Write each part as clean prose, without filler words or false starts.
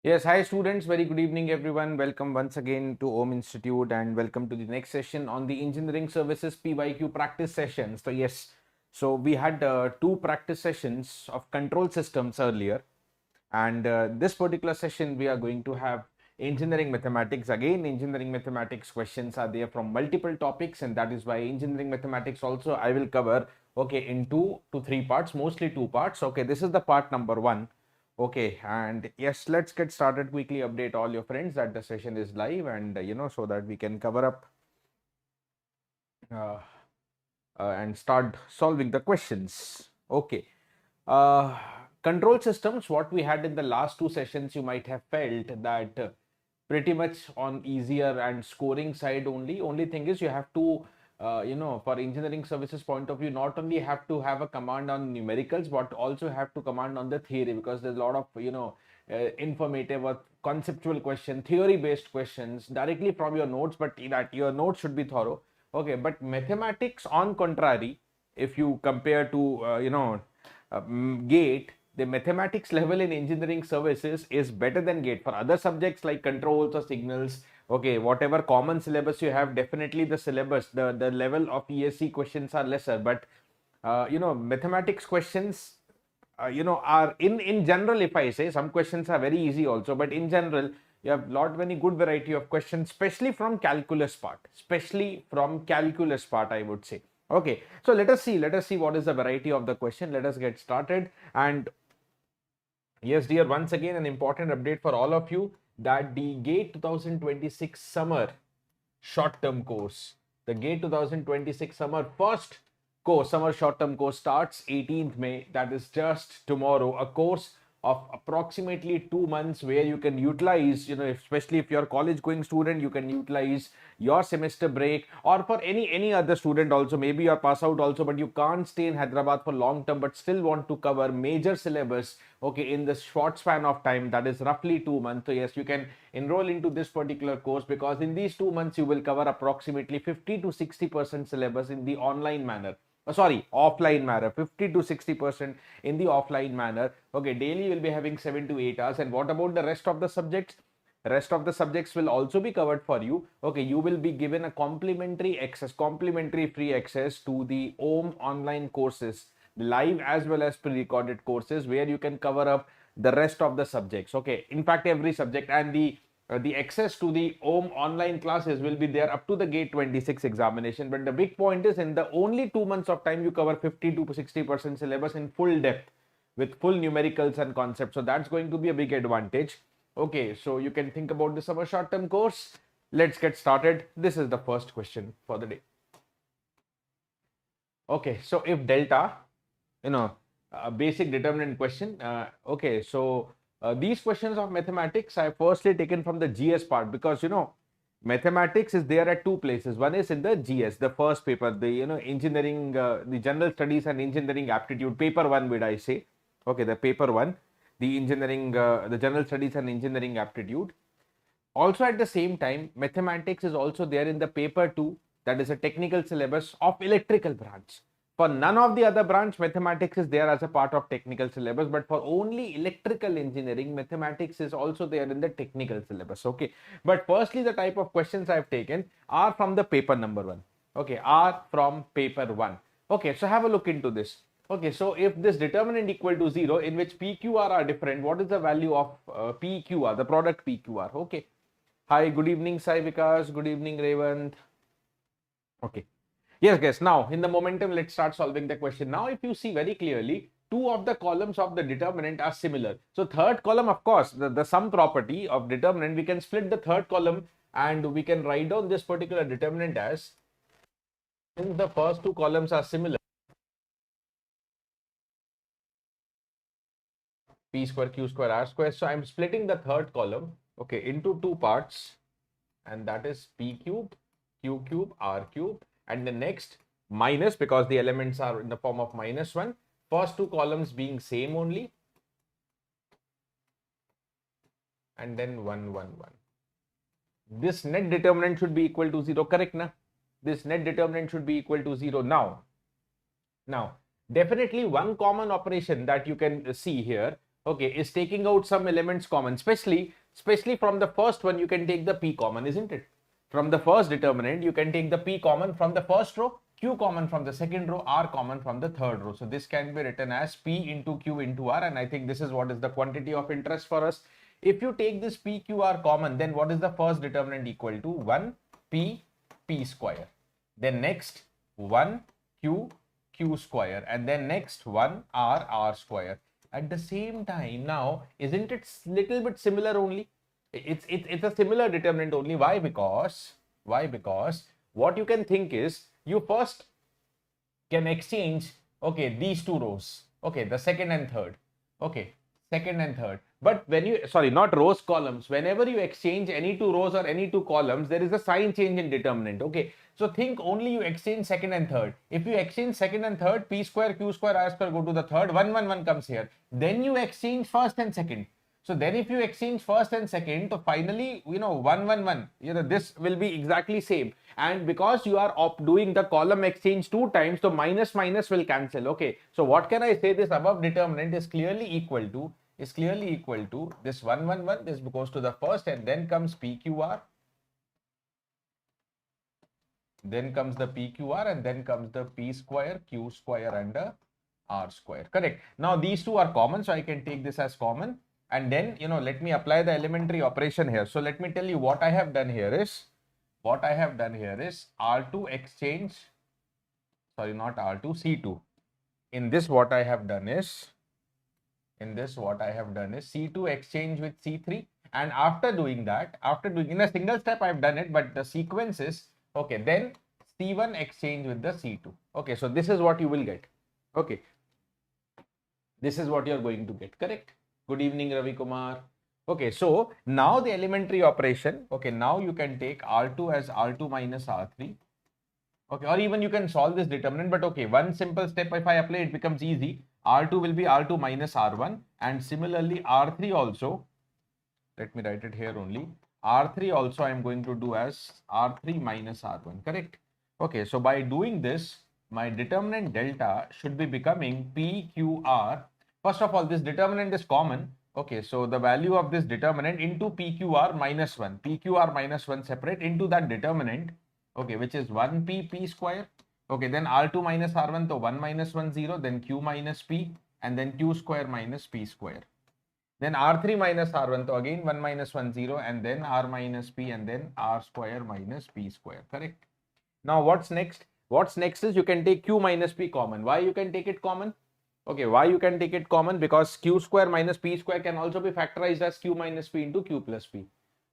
Yes, hi students, very good evening everyone. Welcome once again to Om Institute and welcome to the next session on the Engineering Services PYQ practice sessions. So yes, so we had two practice sessions of control systems earlier, and this particular session we are going to have engineering mathematics. Again, engineering mathematics questions are there from multiple topics, and that is why engineering mathematics also I will cover, okay, in 2 to 3 parts, mostly 2 parts. Okay, this is the part number 1. Okay, and yes, let's get started. Quickly update all your friends that the session is live, and so that we can cover up uh, and start solving the questions. Okay, uh, control systems, what we had in the last two sessions, you might have felt that pretty much on easier and scoring side only. Only thing is you have to for engineering services point of view, not only have to have a command on numericals, but also have to command on the theory, because there's a lot of informative or conceptual question, theory based questions directly from your notes, but that your notes should be thorough. Okay, but mathematics on contrary, if you compare to GATE, the mathematics level in engineering services is better than GATE. For other subjects like controls or signals, okay, whatever common syllabus you have, definitely the syllabus, the level of ESE questions are lesser, but mathematics questions are in general, if I say, some questions are very easy also, but in general you have lot many good variety of questions, especially from calculus part, I would say. Okay, so let us see what is the variety of the question. Let us get started. And yes, dear, once again an important update for all of you, that the GATE 2026 summer short-term course, the GATE 2026 summer first course, summer short-term course starts 18th May. That is just tomorrow. A course of approximately 2 months where you can utilize, especially if you're a college going student, you can utilize your semester break, or for any other student also, maybe you're pass out also, but you can't stay in Hyderabad for long term, but still want to cover major syllabus, okay, in the short span of time, that is roughly 2 months. So yes, you can enroll into this particular course, because in these 2 months you will cover approximately 50 to 60% syllabus in the online manner. Offline manner, 50 to 60% in the offline manner. Okay, daily you'll be having 7 to 8 hours. And what about the rest of the subjects? Rest of the subjects will also be covered for you. Okay, you will be given a complimentary free access to the OM online courses, live as well as pre-recorded courses, where you can cover up the rest of the subjects. Okay, in fact every subject, and the access to the OM online classes will be there up to the GATE 26 examination. But the big point is, in the only 2 months of time, you cover 50 to 60% syllabus in full depth with full numericals and concepts. So that's going to be a big advantage. Okay, so you can think about the summer short-term course. Let's get started. This is the first question for the day. Okay, so if delta, a basic determinant question. Okay, so these questions of mathematics I have firstly taken from the GS part, because mathematics is there at two places. One is in the GS, the first paper, the engineering, the general studies and engineering aptitude, paper 1 would I say. Okay, the paper 1, the engineering, the general studies and engineering aptitude. Also at the same time, mathematics is also there in the paper 2, that is a technical syllabus of electrical branch. For none of the other branch, mathematics is there as a part of technical syllabus, but for only electrical engineering, mathematics is also there in the technical syllabus. Okay, but firstly, the type of questions I have taken are from the paper number 1. Okay, are from paper 1. Okay, so have a look into this. Okay, so if this determinant equal to 0, in which PQR are different, what is the value of PQR, the product PQR? Okay. Hi, good evening, Sai Vikas. Good evening, Revant. Okay. Yes, guys. Now, in the momentum, let's start solving the question. Now, if you see very clearly, two of the columns of the determinant are similar. So, third column, of course, the sum property of determinant, we can split the third column and we can write down this particular determinant as, since the first two columns are similar, P square, Q square, R square. So, I'm splitting the third column, okay, into two parts, and that is P cube, Q cube, R cube, and the next minus, because the elements are in the form of -1, first two columns being same only, and then 1 1 1. This net determinant should be equal to 0, correct na? This net determinant should be equal to 0. Now definitely one common operation that you can see here, okay, is taking out some elements common, especially from the first one, you can take the P common, isn't it? From the first determinant, you can take the P common from the first row, Q common from the second row, R common from the third row. So this can be written as P into Q into R, and I think this is what is the quantity of interest for us. If you take this P, Q, R common, then what is the first determinant equal to? 1 P, P square. Then next 1 Q, Q square, and then next 1 R, R square. At the same time, now, isn't it little bit similar only? It's a similar determinant only. Why? Because what you can think is, you first can exchange, okay, these two rows, okay, the second and third, okay, second and third. But when you, sorry, not rows, columns, whenever you exchange any two rows or any two columns, there is a sign change in determinant, okay. So think only you exchange second and third. If you exchange second and third, P square, Q square, R square go to the third, 1, 1, 1 comes here. Then you exchange first and second. So then if you exchange first and second, so finally, 1, 1, 1, this will be exactly same. And because you are doing the column exchange 2 times, so minus minus will cancel, okay. So what can I say? This above determinant is clearly equal to this 1, 1, 1, this goes to the first, and then comes PQR. Then comes the PQR, and then comes the P square, Q square, and the R square. Correct. Now these two are common, so I can take this as common. And then, let me apply the elementary operation here. So let me tell you what I have done here is, R2 exchange, sorry, not R2, C2. In this, what I have done is, C2 exchange with C3. And after doing that, in a single step, I've done it, but the sequence is, okay, then C1 exchange with the C2. Okay, so this is what you will get. Okay, this is what you're going to get, correct? Good evening, Ravi Kumar. Okay, so now the elementary operation, okay, now you can take R2 as R2 minus R3. Okay, or even you can solve this determinant, but okay, one simple step, if I apply, it becomes easy. R2 will be R2 minus R1, and similarly R3 also, let me write it here only. R3 also I am going to do as R3 minus R1, correct? Okay, so by doing this, my determinant delta should be becoming PQR. First of all, this determinant is common. Okay, so the value of this determinant into PQR minus 1. PQR minus 1 separate into that determinant, okay, which is 1P, P square. Okay, then R2 minus R1, so 1 minus 1, 0, then Q minus P, and then Q square minus P square. Then R3 minus R1, so again 1 minus 1, 0, and then R minus P, and then R square minus P square, correct? Now what's next? What's next is you can take Q minus P common. Why you can take it common? Okay, why you can take it common? Because Q square minus P square can also be factorized as Q minus P into Q plus P.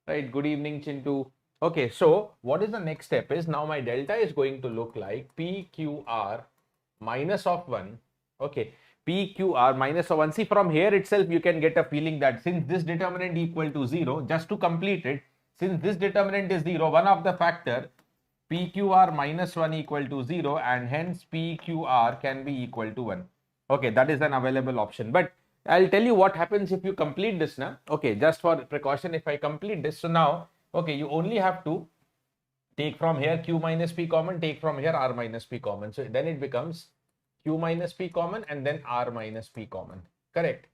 Right, good evening, Chintu. Okay, so what is the next step is, now my delta is going to look like PQR minus of 1. Okay, PQR minus of 1. See, from here itself, you can get a feeling that since this determinant equal to 0, just to complete it, since this determinant is 0, one of the factor PQR minus 1 equal to 0, and hence PQR can be equal to 1. Okay, that is an available option. But I'll tell you what happens if you complete this now. Okay, just for precaution, if I complete this, so now, okay, you only have to take from here Q minus P common, take from here R minus P common. So then it becomes Q minus P common and then R minus P common, correct?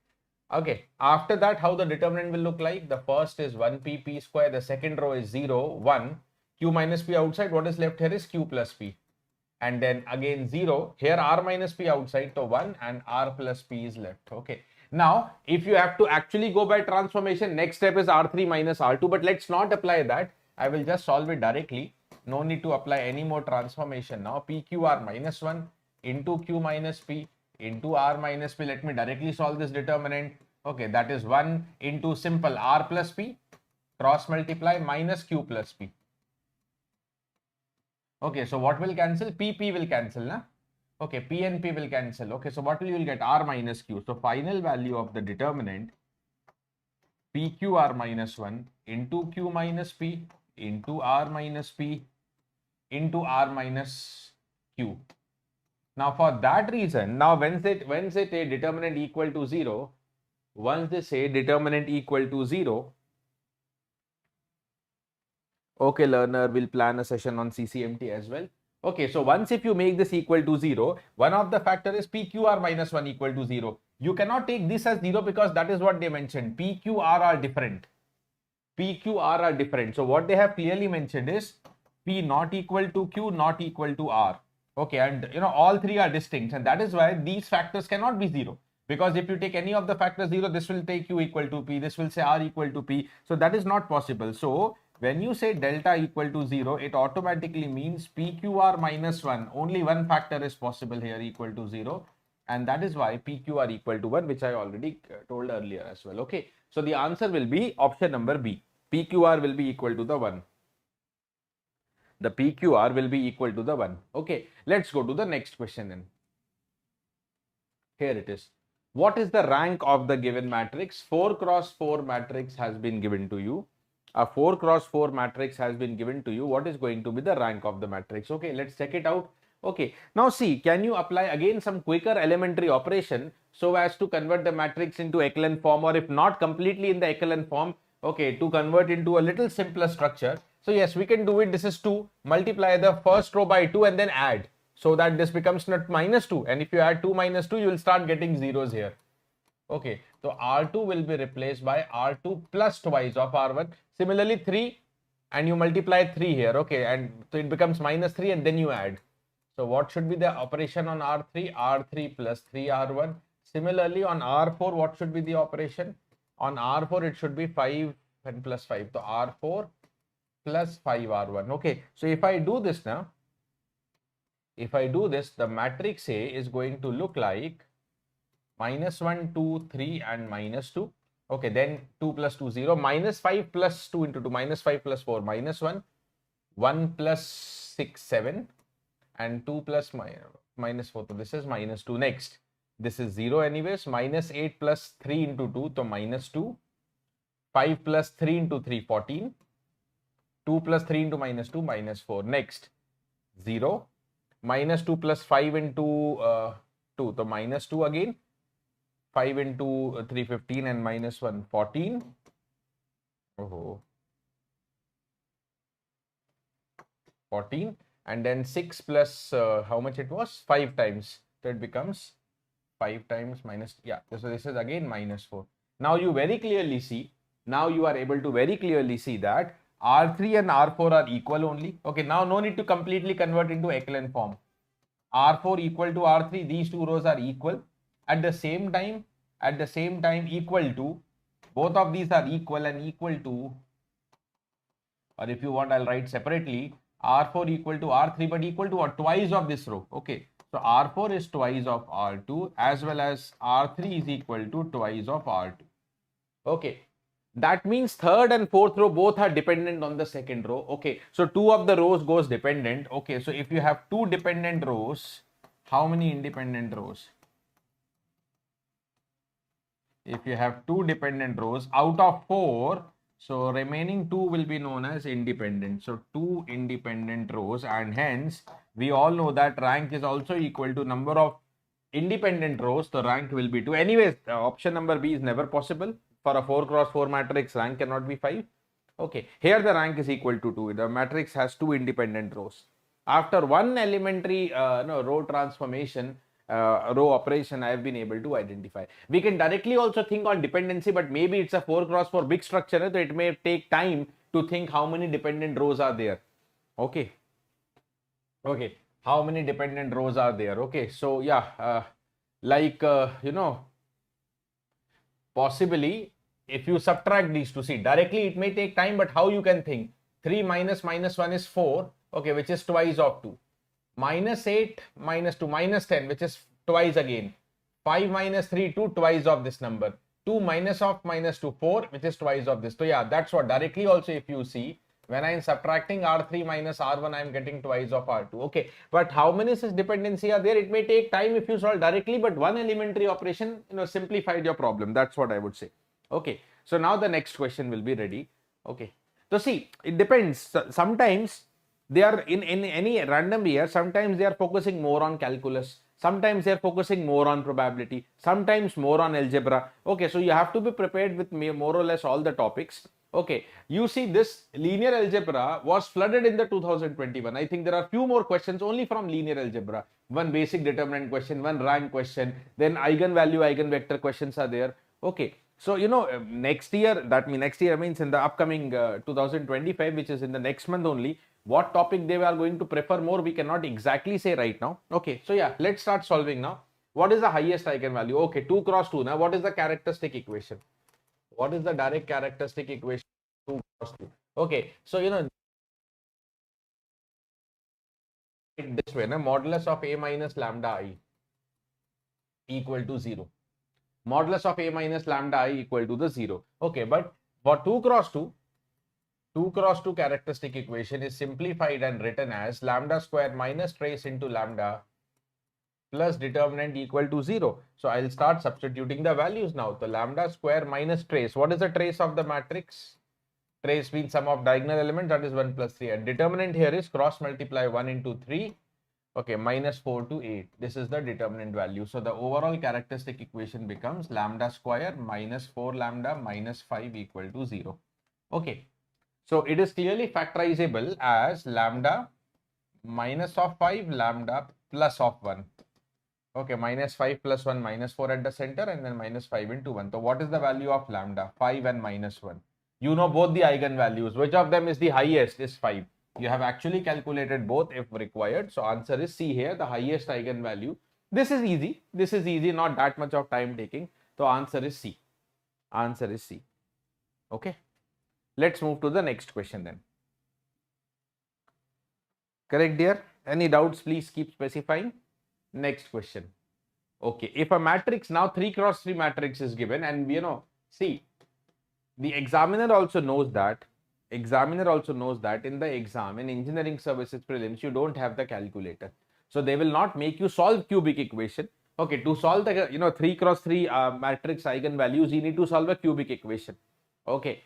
Okay, after that, how the determinant will look like? The first is 1P, P square, the second row is 0, 1, Q minus P outside, what is left here is Q plus P. And then again 0, here R minus P outside, so 1, and R plus P is left, okay? Now, if you have to actually go by transformation, next step is R3 minus R2, but let's not apply that. I will just solve it directly. No need to apply any more transformation now. PQR minus 1 into Q minus P into R minus P. Let me directly solve this determinant. Okay, that is 1 into simple R plus P, cross multiply, minus Q plus P. Okay, so what will cancel? P will cancel, na? Okay, P and P will cancel. Okay, so what will you will get? R minus Q. So final value of the determinant, PQR minus 1 into Q minus P into R minus P into R minus Q. Now for that reason, now when they say determinant equal to 0, once they say determinant equal to 0, okay, learner will plan a session on CCMT as well. Okay, so once if you make this equal to 0, one of the factor is PQR minus 1 equal to 0. You cannot take this as 0 because that is what they mentioned. PQR are different. PQR are different. So what they have clearly mentioned is P not equal to Q not equal to R. Okay, and all three are distinct, and that is why these factors cannot be 0. Because if you take any of the factors 0, this will take Q equal to P, this will say R equal to P. So that is not possible. So when you say delta equal to 0, it automatically means PQR minus 1. Only one factor is possible here equal to 0. And that is why PQR equal to 1, which I already told earlier as well. Okay. So the answer will be option number B. PQR will be equal to the 1. The PQR will be equal to the 1. Okay. Let's go to the next question then. Here it is. What is the rank of the given matrix? 4 cross 4 matrix has been given to you. A 4 cross 4 matrix has been given to you. What is going to be the rank of the matrix? Okay, let's check it out. Okay, now see, can you apply again some quicker elementary operation so as to convert the matrix into echelon form, or if not completely in the echelon form, okay, to convert into a little simpler structure? So yes, we can do it. This is 2. Multiply the first row by 2 and then add, so that this becomes not minus 2. And if you add 2 minus 2, you will start getting zeros here. Okay, so R2 will be replaced by R2 plus twice of R1. Similarly, 3, and you multiply 3 here. Okay, and so it becomes minus 3 and then you add. So what should be the operation on R3? R3 plus 3R1. Similarly, on R4, what should be the operation? On R4, it should be 5 and plus 5. So R4 plus 5R1. Okay, so if I do this now, the matrix A is going to look like minus 1, 2, 3 and minus 2. Okay, then 2 plus 2, 0. Minus 5 plus 2 into 2. Minus 5 plus 4, minus 1. 1 plus 6, 7. And 2 plus minus 4. So this is minus 2. Next, this is 0 anyways. Minus 8 plus 3 into 2. So minus 2. 5 plus 3 into 3, 14. 2 plus 3 into minus 2, minus 4. Next, 0. Minus 2 plus 5 into 2. So minus 2 again. 5 into 3, 15 and minus 1, 14. Oh, 14. And then 6 plus how much it was? 5 times. So it becomes 5 times minus, yeah. So this is again minus 4. Now you very clearly see, now you are able to very clearly see that R3 and R4 are equal only. Okay, now no need to completely convert into echelon form. R4 equal to R3, these two rows are equal. At the same time equal to, both of these are equal and equal to, or if you want, I'll write separately, R4 equal to R3, but equal to what? Twice of this row. Okay, so R4 is twice of R2 as well as R3 is equal to twice of R2. Okay, that means third and fourth row both are dependent on the second row. Okay, so 2 of the rows goes dependent. Okay, so if you have 2 dependent rows, how many independent rows? If you have 2 dependent rows out of 4, so remaining 2 will be known as independent. So 2 independent rows, and hence we all know that rank is also equal to number of independent rows. The rank will be 2. Anyways, option number B is never possible. For a 4 cross 4 matrix, rank cannot be 5. Okay, here the rank is equal to 2. The matrix has 2 independent rows. After one elementary row transformation, row operation, I have been able to identify. We can directly also think on dependency, but maybe it's a 4 cross 4 big structure, so it may take time to think how many dependent rows are there. Okay, how many dependent rows are there? Okay, so yeah, possibly if you subtract these two, see, directly it may take time, but how you can think? 3 minus minus 1 is 4, okay, which is twice of 2. Minus 8 minus 2 minus 10, which is twice again. 5 minus 3, 2, twice of this number. 2 minus of minus 2, 4, which is twice of this. So yeah, that's what directly also if you see, when I am subtracting R3 minus R1, I am getting twice of R2. Okay, but how many such dependency are there? It may take time if you solve directly, but one elementary operation, simplified your problem. That's what I would say. Okay, so now the next question will be ready. Okay, so see, it depends. Sometimes they are in any random year, sometimes they are focusing more on calculus, sometimes they are focusing more on probability, sometimes more on algebra. Okay, so you have to be prepared with more or less all the topics. Okay, you see this linear algebra was flooded in the 2021. I think there are few more questions only from linear algebra. One basic determinant question, one rank question, then eigenvalue, eigenvector questions are there. Okay, so next year, next year means in the upcoming 2025, which is in the next month only, what topic they are going to prefer more, we cannot exactly say right now. Okay, so yeah, let's start solving now. What is the highest eigenvalue? Okay, 2 cross 2. Now, what is the characteristic equation? What is the direct characteristic equation? 2 cross 2. Okay, so this way, modulus of a minus lambda I equal to 0. Modulus of a minus lambda I equal to the 0. Okay, but for 2 cross 2, 2 cross 2 characteristic equation is simplified and written as lambda square minus trace into lambda plus determinant equal to 0. So I'll start substituting the values now. The lambda square minus trace. What is the trace of the matrix? Trace means sum of diagonal elements, that is 1 plus 3. And determinant here is cross multiply 1 into 3. Okay, minus 4 to 8. This is the determinant value. So the overall characteristic equation becomes lambda square minus 4 lambda minus 5 equal to 0. Okay, so it is clearly factorizable as lambda minus of 5 lambda plus of 1. Okay, minus 5 plus 1 minus 4 at the center and then minus 5 into 1. So what is the value of lambda? 5 and minus 1. You know both the eigenvalues. Which of them is the highest? Is 5. You have actually calculated both if required. So answer is C here, the highest eigenvalue. This is easy. This is easy, not that much of time taking. So answer is C. Answer is C. Okay. Let's move to the next question then. Correct, dear? Any doubts, please keep specifying. Next question. Okay, if a matrix, now 3 cross 3 matrix is given, and see, the examiner also knows that in the exam, in engineering services prelims, you don't have the calculator. So they will not make you solve cubic equation. Okay, to solve the 3 cross 3 matrix eigenvalues, you need to solve a cubic equation. Okay.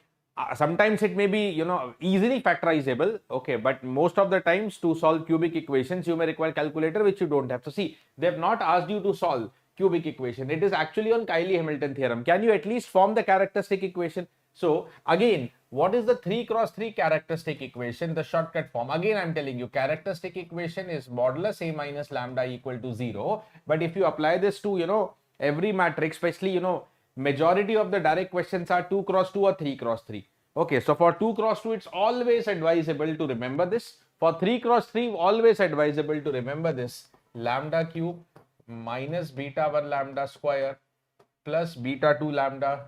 Sometimes it may be easily factorizable, okay, but most of the times to solve cubic equations you may require calculator, which you don't have. So see, they have not asked you to solve cubic equation. It is actually on Cayley-Hamilton theorem. Can you at least form the characteristic equation? So again, what is the 3 cross 3 characteristic equation? The shortcut form, again I'm telling you, characteristic equation is modulus a minus lambda equal to 0. But if you apply this to every matrix, especially majority of the direct questions are 2 cross 2 or 3 cross 3. Okay, so for 2 cross 2, it's always advisable to remember this. For 3 cross 3, always advisable to remember this. Lambda cube minus beta 1 lambda square plus beta 2 lambda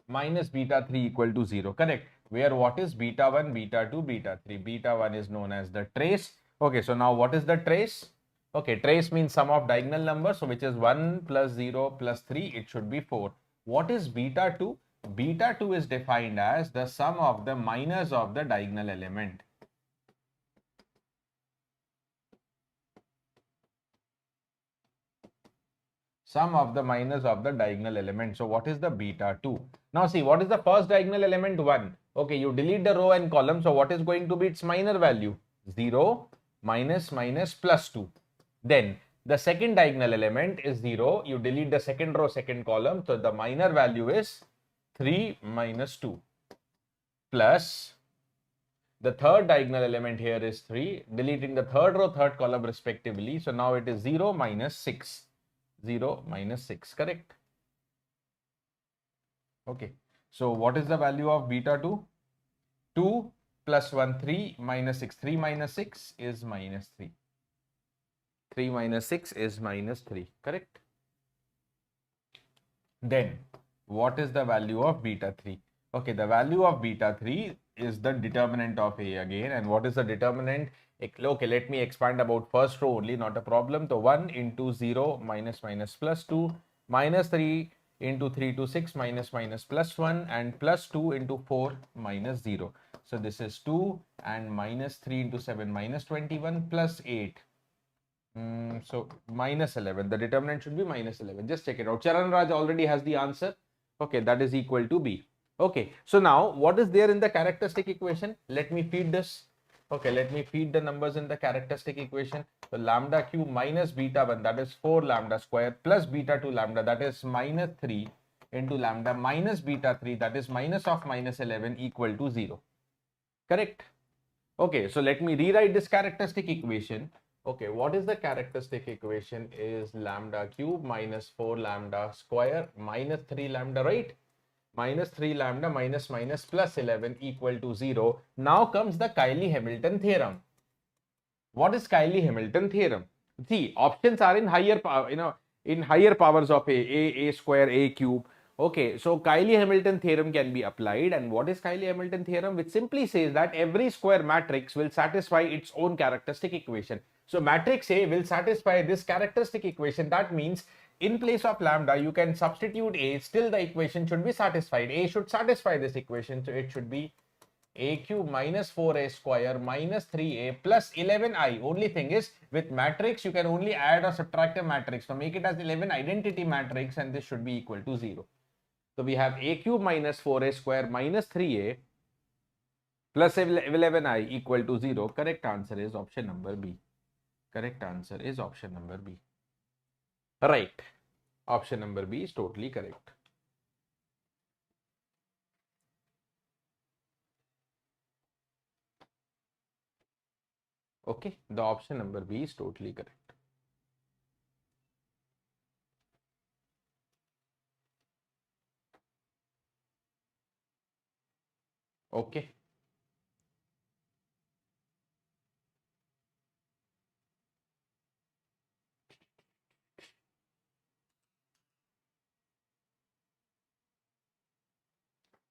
minus beta 3 equal to 0. Correct. Where what is beta 1, beta 2, beta 3? Beta 1 is known as the trace. Okay, so now what is the trace? Okay, trace means sum of diagonal numbers, so which is 1 plus 0 plus 3, it should be 4. What is beta 2? Beta 2 is defined as the sum of the minors of the diagonal element. Sum of the minors of the diagonal element. So what is the beta 2? Now see, what is the first diagonal element? 1. Okay, you delete the row and column, so what is going to be its minor value? 0 minus minus plus 2. Then the second diagonal element is 0. You delete the second row, second column. So the minor value is 3 minus 2 plus the third diagonal element here is 3. Deleting the third row, third column respectively. So now it is 0 minus 6. 0 minus 6. Correct? Okay. So what is the value of beta 2? 2 plus 1, 3 minus 6. 3 minus 6 is minus 3. 3 minus 6 is minus 3, correct? Then, what is the value of beta 3? Okay, the value of beta 3 is the determinant of A again. And what is the determinant? Okay, let me expand about first row only, not a problem. So 1 into 0 minus minus plus 2 minus 3 into 3 to 6 minus minus plus 1 and plus 2 into 4 minus 0. So this is 2 and minus 3 into 7 minus 21 plus 8. So minus 11. The determinant should be minus 11. Just check it out. Charan Raj already has the answer. Okay, that is equal to B. Okay, so now what is there in the characteristic equation? Let me feed this. Okay, let me feed the numbers in the characteristic equation. So lambda cube minus beta 1, that is 4 lambda square, plus beta 2 lambda, that is minus 3, into lambda minus beta 3, that is minus of minus 11 equal to 0. Correct? Okay, so let me rewrite this characteristic equation. Okay, what is the characteristic equation? Is lambda cube minus 4 lambda square minus 3 lambda, right? Minus 3 lambda minus minus plus 11 equal to 0. Now comes the Cayley-Hamilton theorem. What is Cayley-Hamilton theorem? See, options are in higher power, in higher powers of a square, a cube. Okay, so Cayley-Hamilton theorem can be applied. And what is Cayley-Hamilton theorem? Which simply says that every square matrix will satisfy its own characteristic equation. So matrix A will satisfy this characteristic equation. That means in place of lambda, you can substitute A. Still the equation should be satisfied. A should satisfy this equation. So it should be a cube minus 4a square minus 3a plus 11i. Only thing is, with matrix, you can only add or subtract a matrix. So make it as 11 identity matrix, and this should be equal to 0. So we have a cube minus 4a square minus 3a plus 11i equal to 0. Correct answer is option number B. Correct answer is option number B. Right. Option number B is totally correct. Okay, the option number B is totally correct. Okay.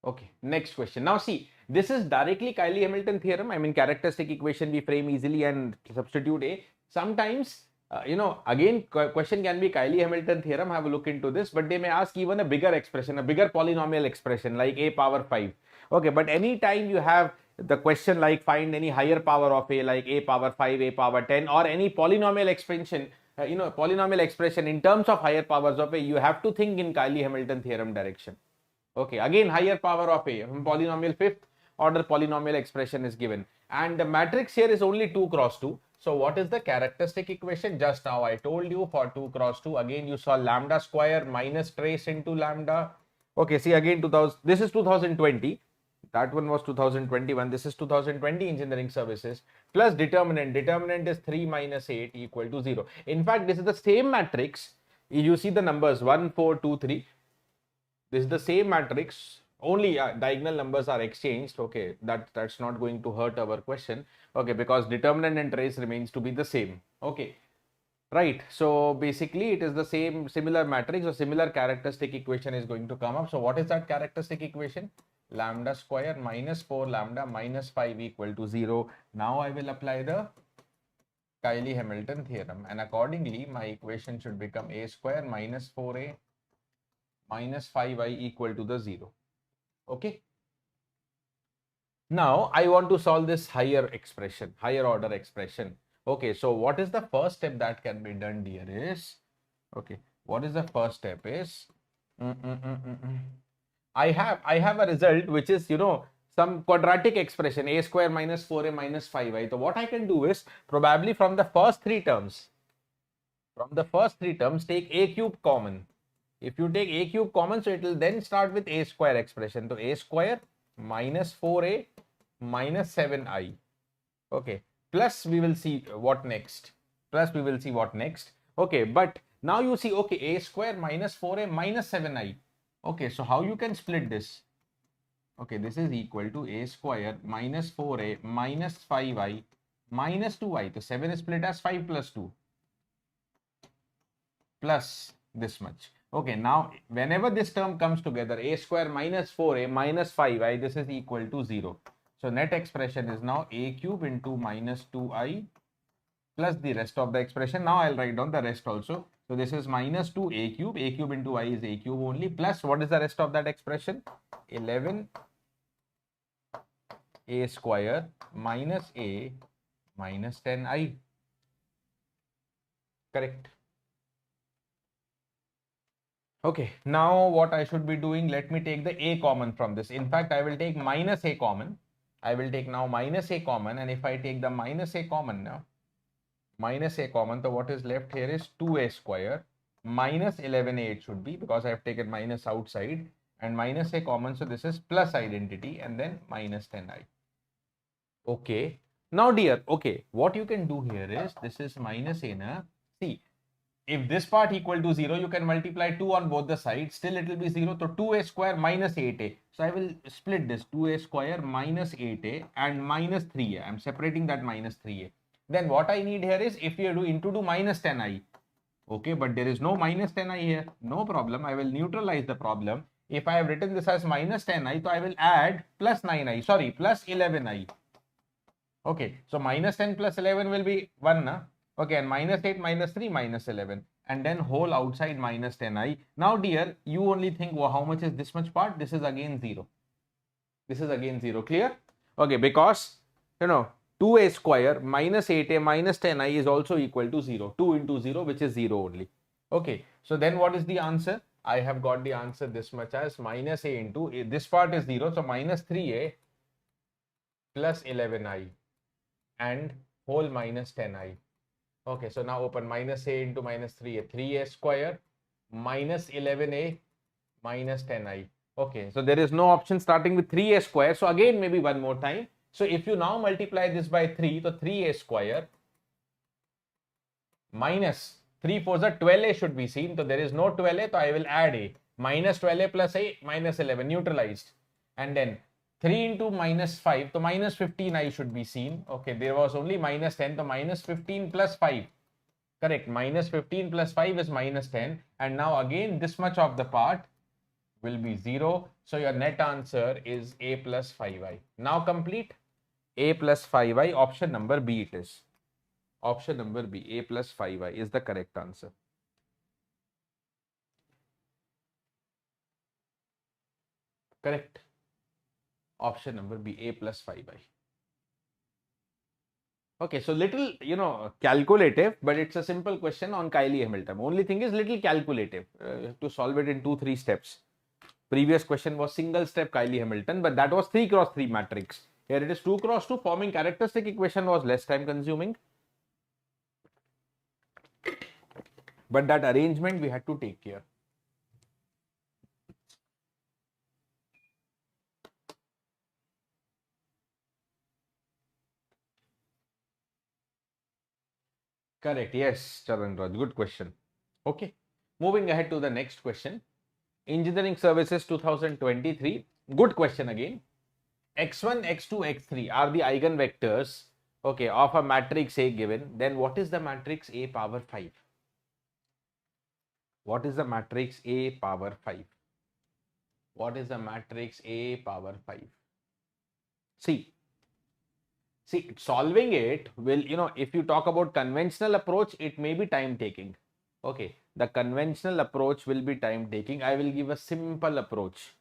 Okay, next question. Now see, this is directly Cayley-Hamilton theorem. I mean, characteristic equation we frame easily and substitute A. Sometimes, again, question can be Cayley-Hamilton theorem. Have a look into this, but they may ask even a bigger expression, a bigger polynomial expression like a power 5. Okay, but anytime you have the question like find any higher power of A, like a power 5, a power 10, or any polynomial expansion, polynomial expression in terms of higher powers of A, you have to think in Cayley-Hamilton theorem direction. Okay, again higher power of A, polynomial fifth order polynomial expression is given, and the matrix here is only 2 cross 2. So what is the characteristic equation? Just now I told you for 2 cross 2, again you saw lambda square minus trace into lambda. Okay, see again 2000, this is 2020, that one was 2021, this is 2020 engineering services, plus determinant is 3 minus 8 equal to 0. In fact, this is the same matrix. You see the numbers 1, 4, 2, 3. This is the same matrix, only diagonal numbers are exchanged. Okay, that's not going to hurt our question. Okay, because determinant and trace remains to be the same. Okay, right. So basically it is the same similar matrix or similar characteristic equation is going to come up. So what is that characteristic equation? Lambda square minus 4 lambda minus 5 equal to 0. Now I will apply the Cayley-Hamilton theorem, and accordingly my equation should become a square minus 4a minus 5i equal to the 0. Okay. Now I want to solve this higher expression, higher order expression. Okay, so what is the first step that can be done, dear? Is okay. What is the first step? Is I have a result which is some quadratic expression a square minus 4a minus 5i. So what I can do is probably from the first three terms, take a cube common. If you take a cube common, so it will then start with a square expression. So a square minus 4a minus 7i. Okay. Plus we will see what next. Okay. But now you see, okay, a square minus 4a minus 7i. Okay. So how you can split this? Okay. This is equal to a square minus 4a minus 5i minus 2i. So 7 is split as 5 plus 2 plus this much. Okay, now whenever this term comes together, a square minus 4a minus 5i, this is equal to 0. So net expression is now a cube into minus 2i plus the rest of the expression. Now I'll write down the rest also. So this is minus 2a cube into I is a cube only, plus what is the rest of that expression? 11 a square minus a minus 10i. Correct. Okay, now what I should be doing, let me take the a common from this. In fact, I will take minus a common. I will take now minus a common, and if I take the minus a common now, so what is left here is 2a square minus 11a it should be, because I have taken minus outside and minus a common, so this is plus identity and then minus 10i. Okay, now dear, okay, what you can do here is, this is minus a na, see, if this part equal to 0, you can multiply 2 on both the sides, still it will be 0, so 2a square minus 8a. So I will split this, 2a square minus 8a and minus 3a. I am separating that minus 3a. Then what I need here is, if you do minus 10i. Okay, but there is no minus 10i here. No problem, I will neutralize the problem. If I have written this as minus 10i, so I will add plus 9i, sorry, plus 11i. Okay, so minus 10 plus 11 will be 1, na? Okay, and minus 8 minus 3 minus 11, and then whole outside minus 10i. Now dear, you only think, well, how much is this much part? This is again 0. This is again 0. Clear? Okay, because 2a square minus 8a minus 10i is also equal to 0. 2 into 0, which is 0 only. Okay, so then what is the answer? I have got the answer this much as minus a into a. This part is 0, so minus 3a plus 11i and whole minus 10i. Okay, so now open minus a into minus 3a, 3a square minus 11a minus 10i. Okay, so there is no option starting with 3a square. So again, maybe one more time. So if you now multiply this by 3, so 3a square minus 3 4s are 12a should be seen. So there is no 12a, so I will add a minus 12a plus a minus 11 neutralized, and then 3 into minus 5, so minus 15i should be seen. Okay, there was only minus 10, so minus 15 plus 5. Correct, minus 15 plus 5 is minus 10. And now again, this much of the part will be 0. So your net answer is a plus 5i. Now complete. A plus 5i, option number B it is. Option number B, a plus 5i is the correct answer. Correct. Option number B, a plus 5i. Okay, so little, calculative, but it's a simple question on Kylie Hamilton. Only thing is little calculative. You have to solve it in 2-3 steps. Previous question was single step Kylie Hamilton, but that was 3 cross 3 matrix. Here it is 2 cross 2. Forming characteristic equation was less time consuming, but that arrangement we had to take care. Correct. Yes, Charan Raj. Good question. Okay. Moving ahead to the next question. Engineering Services 2023. Good question again. X1, X2, X3 are the eigenvectors, okay, of a matrix A given. Then what is the matrix A power 5? What is the matrix A power 5? What is the matrix A power 5? See, solving it will, if you talk about conventional approach, it may be time taking. Okay, the conventional approach will be time taking. I will give a simple approach.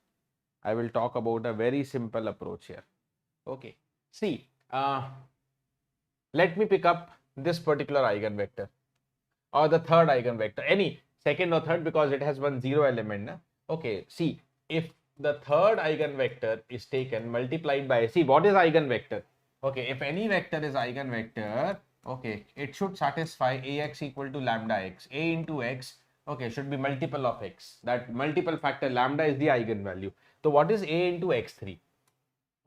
I will talk about a very simple approach here. Okay, see, let me pick up this particular eigenvector or the third eigenvector, any second or third, because it has one zero element. Na? Okay, see, if the third eigenvector is taken multiplied by, see, what is eigenvector? Okay, if any vector is eigenvector, okay, it should satisfy ax equal to lambda x. A into x, okay, should be multiple of x. That multiple factor lambda is the eigenvalue. So what is A into x3?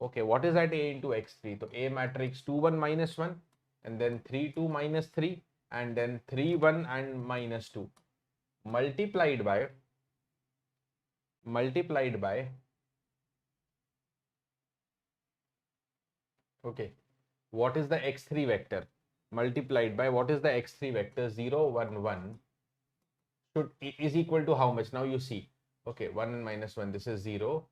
Okay, what is that A into x3? So A matrix 2 1 minus 1, and then 3 2 minus 3, and then 3 1 and minus 2 multiplied by okay, what is the x3 vector multiplied by what is the x3 vector? 0 1 1 is equal to how much? Now you see, okay, 1 and minus 1, this is 0,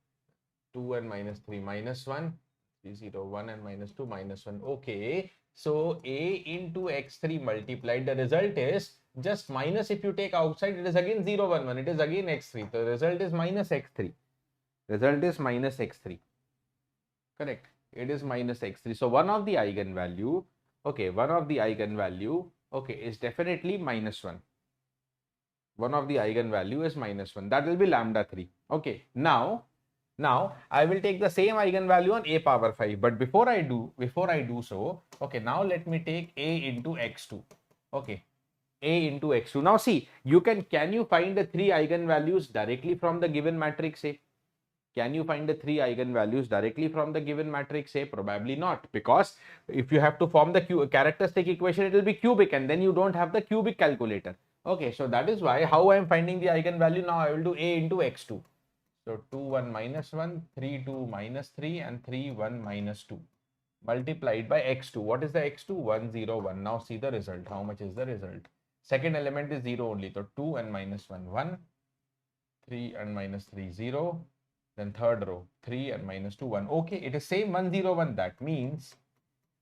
2 and minus 3 minus 1, 3 0 1 and minus 2 minus 1. Okay, so A into x3 multiplied, the result is just minus. If you take outside, it is again 0 1 1, it is again x3, the result is minus x3. Result is minus x3. Correct, it is minus x3. So one of the eigenvalue, okay, okay, is definitely minus 1. One of the eigenvalue is minus 1. That will be lambda 3. Okay, now I will take the same eigenvalue on A power 5. But before I do so, okay, now let me take A into x2. Okay, A into x2. Now see, can you find the 3 eigenvalues directly from the given matrix A? Can you find the 3 eigenvalues directly from the given matrix A? Probably not, because if you have to form the characteristic equation, it will be cubic, and then you don't have the cubic calculator. Okay, so that is why how I am finding the eigenvalue now, I will do A into x2. So 2, 1, minus 1, 3, 2, minus 3, and 3, 1, minus 2 multiplied by x2. What is the x2? 1, 0, 1. Now see the result. How much is the result? Second element is 0 only. So 2 and minus 1, 1. 3 and minus 3, 0. Then third row, 3 and minus 2, 1. Okay, it is same 1, 0, 1. That means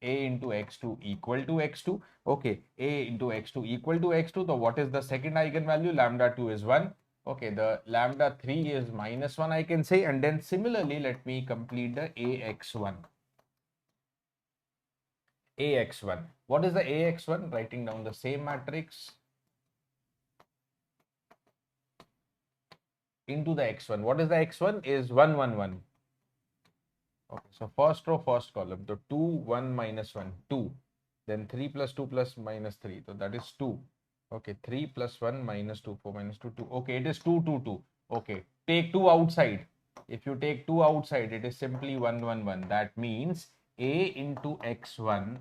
A into x2 equal to x2. Okay, A into x2 equal to x2. So what is the second eigenvalue? Lambda 2 is 1. Okay, the lambda 3 is minus 1, I can say. And then similarly, let me complete the AX1. AX1. What is the AX1? Writing down the same matrix into the x1. What is the x1? Is 1, 1, 1. Okay, so first row, first column. So 2, 1, minus 1, 2. Then 3 plus 2 plus minus 3. So that is 2. Okay, 3 plus 1 minus 2, 4 minus 2, 2. Okay, it is 2, 2, 2. Okay, take 2 outside. If you take 2 outside, it is simply 1, 1, 1. That means A into x1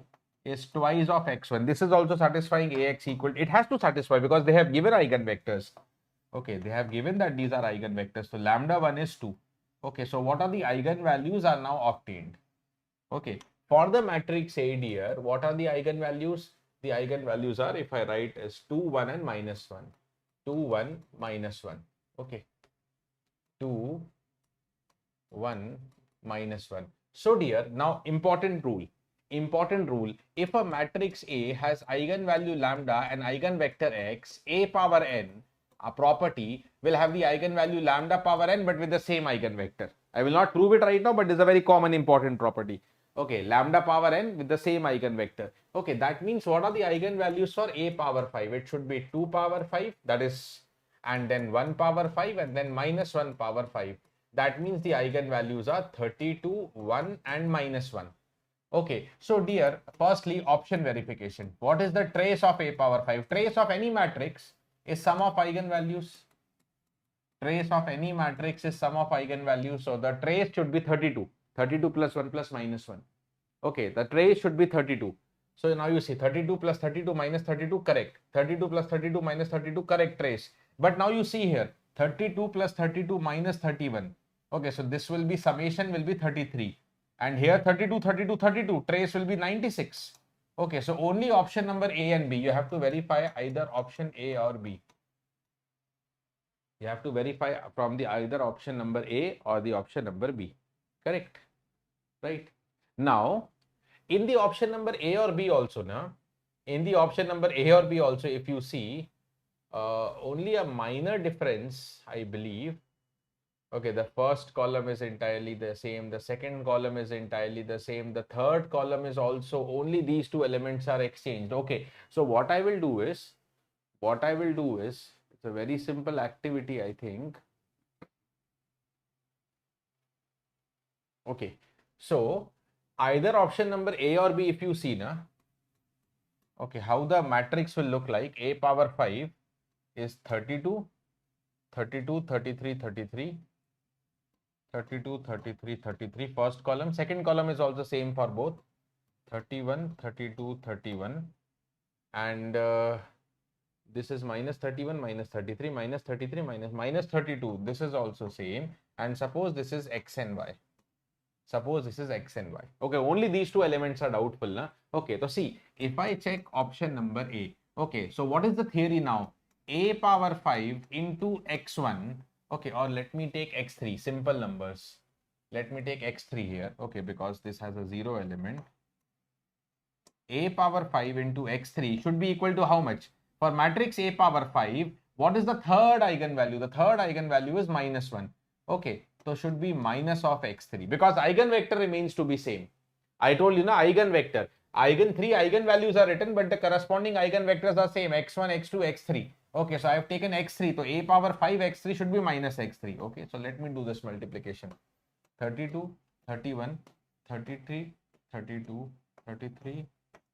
is twice of x1. This is also satisfying Ax equal. It has to satisfy because they have given eigenvectors. Okay, they have given that these are eigenvectors. So lambda 1 is 2. Okay, so what are the eigenvalues are now obtained? Okay, for the matrix A, dear, what are the eigenvalues? The eigenvalues are, if I write as 2, 1 and minus 1. 2, 1, minus 1. Okay, 2, 1, minus 1. So dear, now important rule. If a matrix A has eigenvalue lambda and eigenvector x, A power n, a property will have the eigenvalue lambda power n but with the same eigenvector. I will not prove it right now, but it is a very common important property. Okay, lambda power n with the same eigenvector. Okay, that means what are the eigenvalues for A power 5? It should be 2 power 5, that is, and then 1 power 5 and then minus 1 power 5. That means the eigenvalues are 32, 1 and minus 1. Okay, so dear, firstly, option verification. What is the trace of A power 5? Trace of any matrix is sum of eigenvalues. Trace of any matrix is sum of eigenvalues. So the trace should be 32. 32 plus 1 plus minus 1. Okay, the trace should be 32. So now you see 32 plus 32 minus 32, correct. 32 plus 32 minus 32, correct trace. But now you see here, 32 plus 32 minus 31. Okay, so this will be summation will be 33. And here 32, 32, 32, trace will be 96. Okay, so only option number A and B. You have to verify either option A or B. You have to verify from the either option number A or the option number B. Correct? Right? Now, in the option number A or B also, in the option number A or B also, if you see, only a minor difference, I believe. Okay, the first column is entirely the same. The second column is entirely the same. The third column is also only these two elements are exchanged. Okay, so what I will do is, it's a very simple activity, I think. Okay, so either option number A or B, if you see, okay, how the matrix will look like. A power 5 is 32, 32, 33, 33. 32, 33, 33, first column. Second column is also same for both. 31, 32, 31. And this is minus 31, minus 33, minus 33, minus 32. This is also same. And suppose this is x and y. Suppose this is x and y. Okay, only these two elements are doubtful. Okay, so see, if I check option number A. Okay, so what is the theory now? A power 5 into x1. Okay, or let me take x3, simple numbers. Let me take x3 here. Okay, because this has a 0 element. A power 5 into x3 should be equal to how much? For matrix A power 5, what is the third eigenvalue? The third eigenvalue is minus 1. Okay, so should be minus of x3 because eigenvector remains to be same. I told you, eigenvector. 3 eigenvalues are written, but the corresponding eigenvectors are same, x1, x2, x3. Okay, so I have taken x3, so A power 5 x3 should be minus x3. Okay, so let me do this multiplication. 32, 31, 33, 32, 33,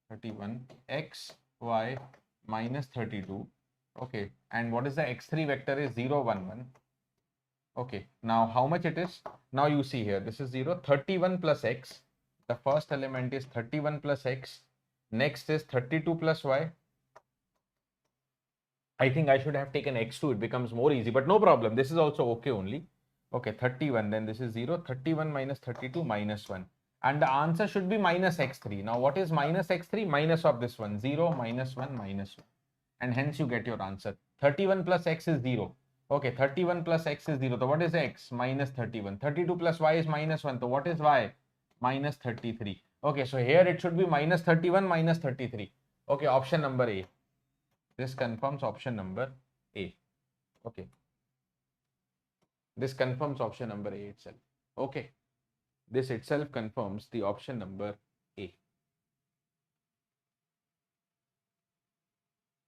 31, x, y, minus 32. Okay, and what is the x3 vector is 0, 1, 1. Okay, now how much it is? Now you see here, this is 0, 31 plus x. The first element is 31 plus x. Next is 32 plus y. I think I should have taken x2, it becomes more easy, but no problem. This is also okay only. Okay, 31, then this is 0, 31 minus 32 minus 1. And the answer should be minus x3. Now what is minus x3? Minus of this one, 0, minus 1, minus 1. And hence you get your answer. 31 plus x is 0. Okay, 31 plus x is 0. So what is x? Minus 31. 32 plus y is minus 1. So what is y? Minus 33. Okay, so here it should be minus 31 minus 33. Okay, option number A. This confirms option number A. Okay. This confirms option number A itself. Okay. This itself confirms the option number A.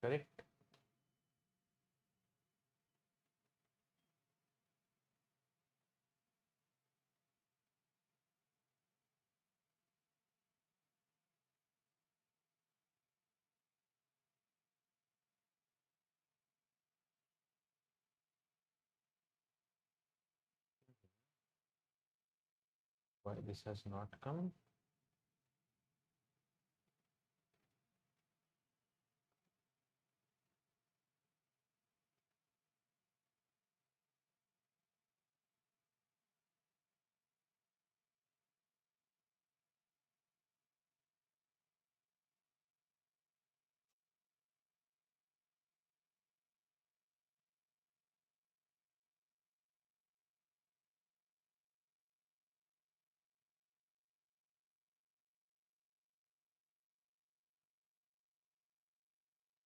Correct? Why this has not come?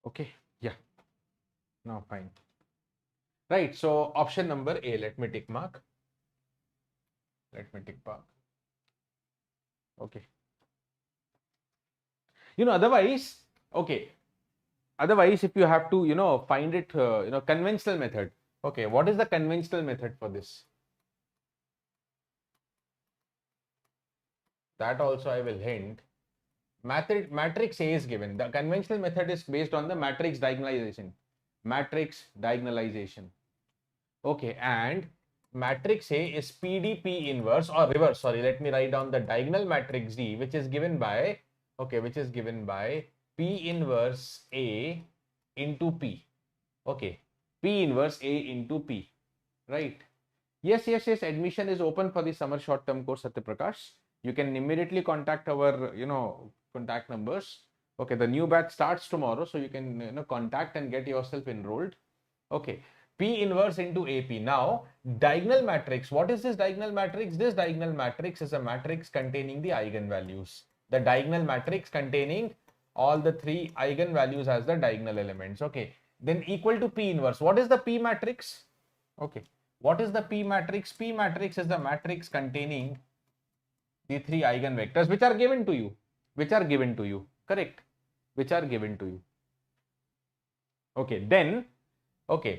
Okay. Yeah. Now fine. Right. So option number A, let me tick mark. Let me tick mark. Okay. Otherwise, okay. Otherwise, if you have to, find it, conventional method. Okay. What is the conventional method for this? That also I will hint. Matrix A is given. The conventional method is based on the matrix diagonalization. Matrix diagonalization. Okay, and matrix A is PDP inverse or reverse. Sorry, let me write down the diagonal matrix D, which is given by, okay, which is given by P inverse A into P. Okay, P inverse A into P. Right. Yes, yes, yes. Admission is open for the summer short-term course, Satyaprakash. You can immediately contact our, contact numbers. Okay, the new batch starts tomorrow, so you can, contact and get yourself enrolled. Okay, P inverse into AP. Now, diagonal matrix. What is this diagonal matrix? This diagonal matrix is a matrix containing the eigenvalues. The diagonal matrix containing all the three eigenvalues as the diagonal elements. Okay, then equal to P inverse. What is the P matrix? Okay. What is the P matrix? P matrix is the matrix containing the three eigenvectors which are given to you. Which are given to you. Correct. Which are given to you. Okay.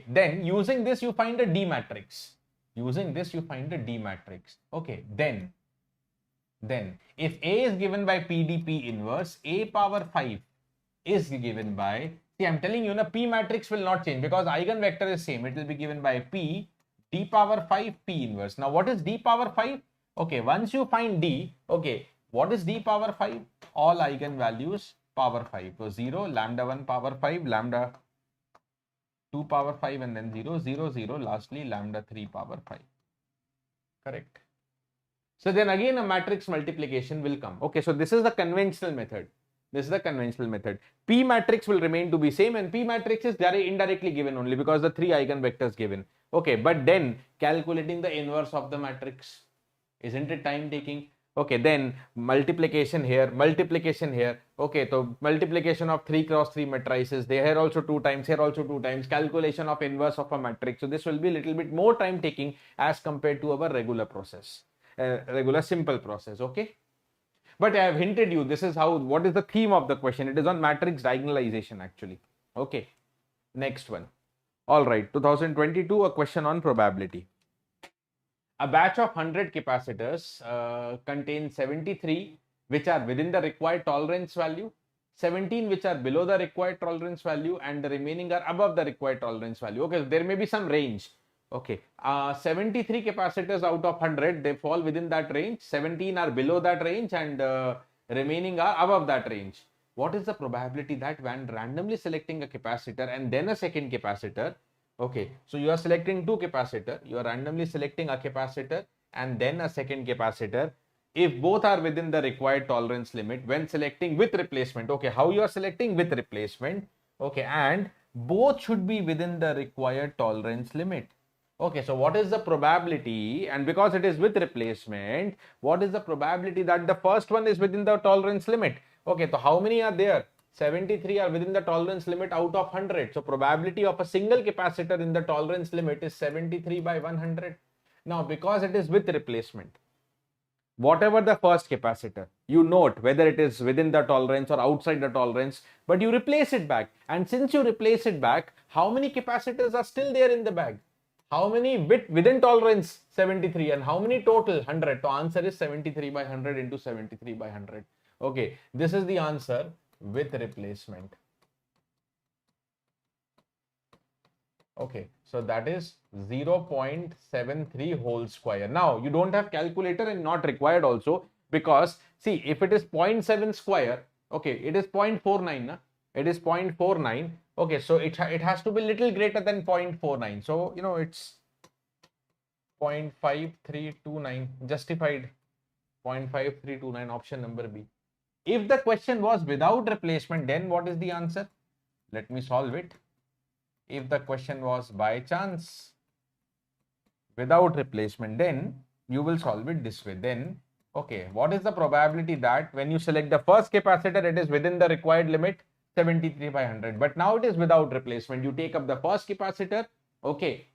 Then using this you find a D matrix. Using this you find a D matrix. Okay. Then if A is given by PDP inverse, A power 5 is given by, see, I'm telling you, P matrix will not change because eigenvector is same. It will be given by P D power 5 P inverse. Now, what is D power 5? Okay, once you find D, okay, what is D power 5? All eigenvalues power 5. So, 0, lambda 1 power 5, lambda 2 power 5 and then 0, 0, 0, lastly lambda 3 power 5. Correct. So, then again a matrix multiplication will come. Okay, so this is the conventional method. This is the conventional method. P matrix will remain to be same and P matrix is indirectly given only because the three eigenvectors given. Okay, but then calculating the inverse of the matrix, isn't it time taking? Okay, then multiplication here. Okay, so multiplication of 3 cross 3 matrices. They here also 2 times, here also 2 times. Calculation of inverse of a matrix. So this will be a little bit more time taking as compared to our regular process, regular simple process. Okay. But I have hinted you, this is how, what is the theme of the question? It is on matrix diagonalization actually. Okay. Next one. All right. 2022, a question on probability. A batch of 100 capacitors contains 73 which are within the required tolerance value. 17 which are below the required tolerance value, and the remaining are above the required tolerance value. Okay, there may be some range. Okay, 73 capacitors out of 100, they fall within that range. 17 are below that range, and remaining are above that range. What is the probability that when randomly selecting a capacitor and then a second capacitor, okay, so you are selecting two capacitor, you are randomly selecting a capacitor and then a second capacitor, if both are within the required tolerance limit when selecting with replacement, okay, how you are selecting with replacement, okay, and both should be within the required tolerance limit. Okay, so what is the probability, and because it is with replacement, what is the probability that the first one is within the tolerance limit? Okay, so how many are there? 73 are within the tolerance limit out of 100. So probability of a single capacitor in the tolerance limit is 73 by 100. Now, because it is with replacement, whatever the first capacitor, you note whether it is within the tolerance or outside the tolerance, but you replace it back. And since you replace it back, how many capacitors are still there in the bag? How many within tolerance? 73. And how many total? 100. So answer is 73 by 100 into 73 by 100. Okay, this is the answer with replacement. Okay, so that is 0.73 whole square. Now, you don't have calculator and not required also, because see, if it is 0.7 square, okay, it is 0.49, na? It is 0.49. Okay, so it has to be little greater than 0.49. So, you know, it's 0.5329, justified 0.5329, option number B. If the question was without replacement, then what is the answer? Let me solve it. If the question was by chance without replacement, then you will solve it this way. Then, okay, what is the probability that when you select the first capacitor, it is within the required limit? 73 by 100. But now it is without replacement. You take up the first capacitor, okay,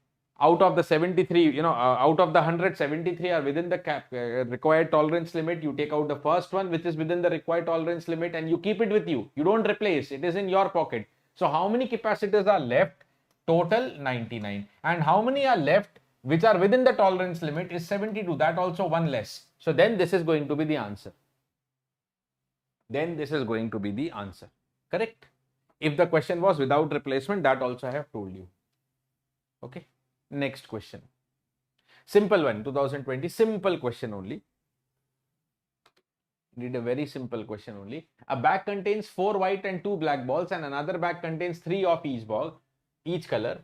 out of the 73, you know, out of the 100, 73 are within the required tolerance limit. You take out the first one, which is within the required tolerance limit, and you keep it with you. You don't replace. It is in your pocket. So how many capacitors are left? Total 99. And how many are left which are within the tolerance limit is 72. That also one less. So then this is going to be the answer. Then this is going to be the answer. Correct? If the question was without replacement, that also I have told you. Okay. Next question. Simple one, 2020, simple question only. Need a very simple question only. A bag contains 4 white and 2 black balls, and another bag contains 3 of each ball, each color.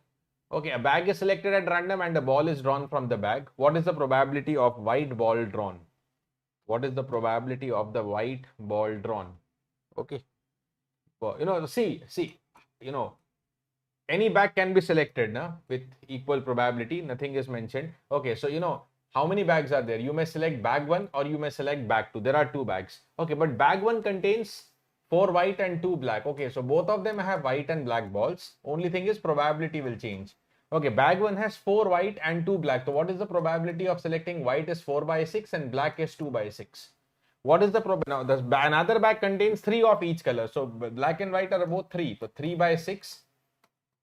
Okay, a bag is selected at random and a ball is drawn from the bag. What is the probability of white ball drawn? What is the probability of the white ball drawn? Okay. You know, see, you know, any bag can be selected na, with equal probability. Nothing is mentioned. Okay, so you know, how many bags are there? You may select bag 1 or you may select bag 2. There are 2 bags. Okay, but bag 1 contains 4 white and 2 black. Okay, so both of them have white and black balls. Only thing is probability will change. Okay, bag 1 has 4 white and 2 black. So what is the probability of selecting white is 4 by 6 and black is 2 by 6? What is the probability? Now, another bag contains 3 of each color. So black and white are both 3. So 3 by 6,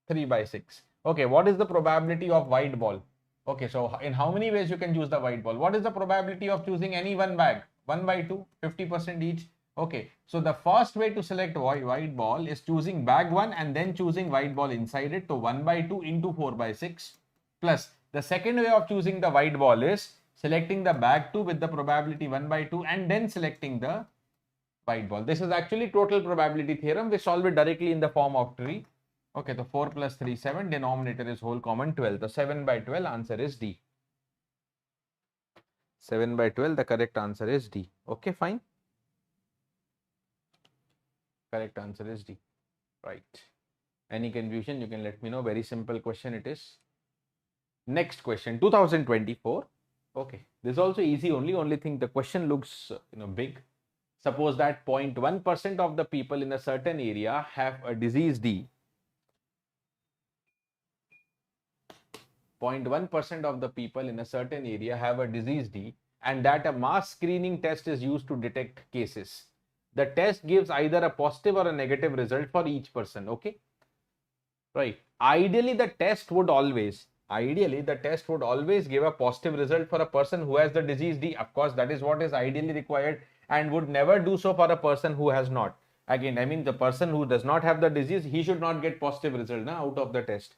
3 by 6. Okay, what is the probability of white ball? Okay, so in how many ways you can choose the white ball? What is the probability of choosing any one bag? 1 by 2, 50% each. Okay, so the first way to select white ball is choosing bag 1 and then choosing white ball inside it. So 1 by 2 into 4 by 6. Plus the second way of choosing the white ball is selecting the bag 2 with the probability 1 by 2 and then selecting the white ball. This is actually total probability theorem. We solve it directly in the form of tree. Okay, so 4 plus 3, 7. Denominator is whole common 12. The 7 by 12 answer is D. 7 by 12, the correct answer is D. Okay, fine. Correct answer is D. Right. Any confusion, you can let me know. Very simple question it is. Next question, 2024. Okay, this is also easy only. Only thing the question looks big. Suppose that 0.1% of the people in a certain area have a disease D. 0.1% of the people in a certain area have a disease D, and that a mass screening test is used to detect cases. The test gives either a positive or a negative result for each person. Okay, right. Ideally the test would always give a positive result for a person who has the disease D. Of course, that is what is ideally required, and would never do so for a person who has not. Again, I mean, the person who does not have the disease, he should not get positive result out of the test.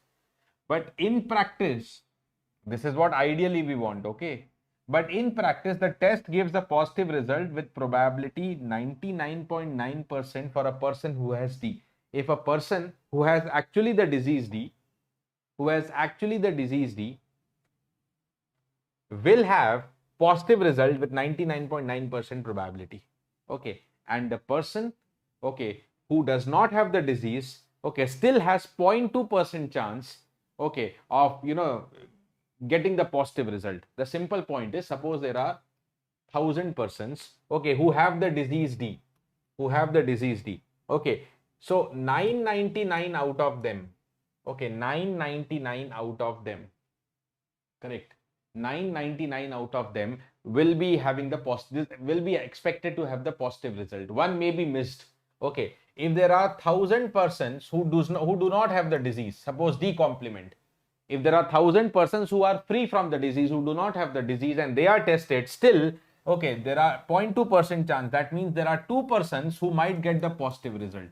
But in practice, this is what ideally we want, okay? But in practice, the test gives a positive result with probability 99.9% for a person who has D. If a person who has actually the disease D, will have positive result with 99.9% probability, okay? And the person, okay, who does not have the disease, okay, still has 0.2% chance, okay, of, getting the positive result. The simple point is, suppose there are 1,000 persons, okay, who have the disease D, okay, so 999 out of them, okay, 999 out of them, correct, 999 out of them will be having the positive, will be expected to have the positive result. One may be missed, okay. If there are 1,000 persons who do not have the disease, suppose D complement, if there are 1,000 persons who are free from the disease, who do not have the disease, and they are tested, still, okay, there are 0.2% chance. That means there are 2 persons who might get the positive result,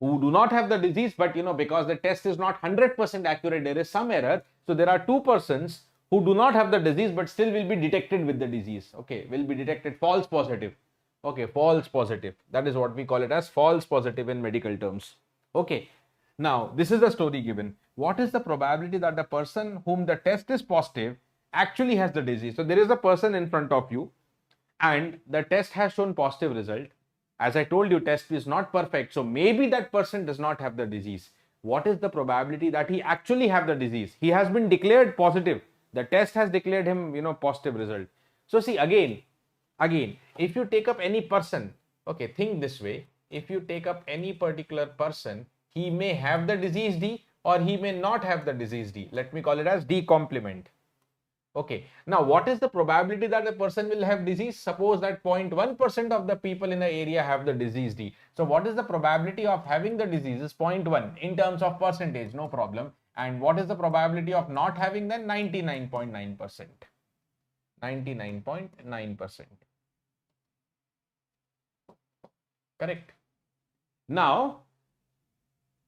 who do not have the disease, but because the test is not 100% accurate, there is some error. So there are 2 persons who do not have the disease, but still will be detected with the disease, okay, will be detected false positive, okay, false positive. That is what we call it as false positive in medical terms, okay. Now, this is the story given. What is the probability that the person whom the test is positive actually has the disease? So there is a person in front of you and the test has shown positive result. As I told you, test is not perfect. So maybe that person does not have the disease. What is the probability that he actually have the disease? He has been declared positive. The test has declared him, positive result. So see, again, if you take up any person, okay, think this way. If you take up any particular person, he may have the disease D or he may not have the disease D. Let me call it as D complement. Okay. Now, what is the probability that the person will have disease? Suppose that 0.1% of the people in the area have the disease D. So, what is the probability of having the disease? Is 0.1 in terms of percentage, no problem. And what is the probability of not having? Then 99.9%. 99.9%. Correct. Now,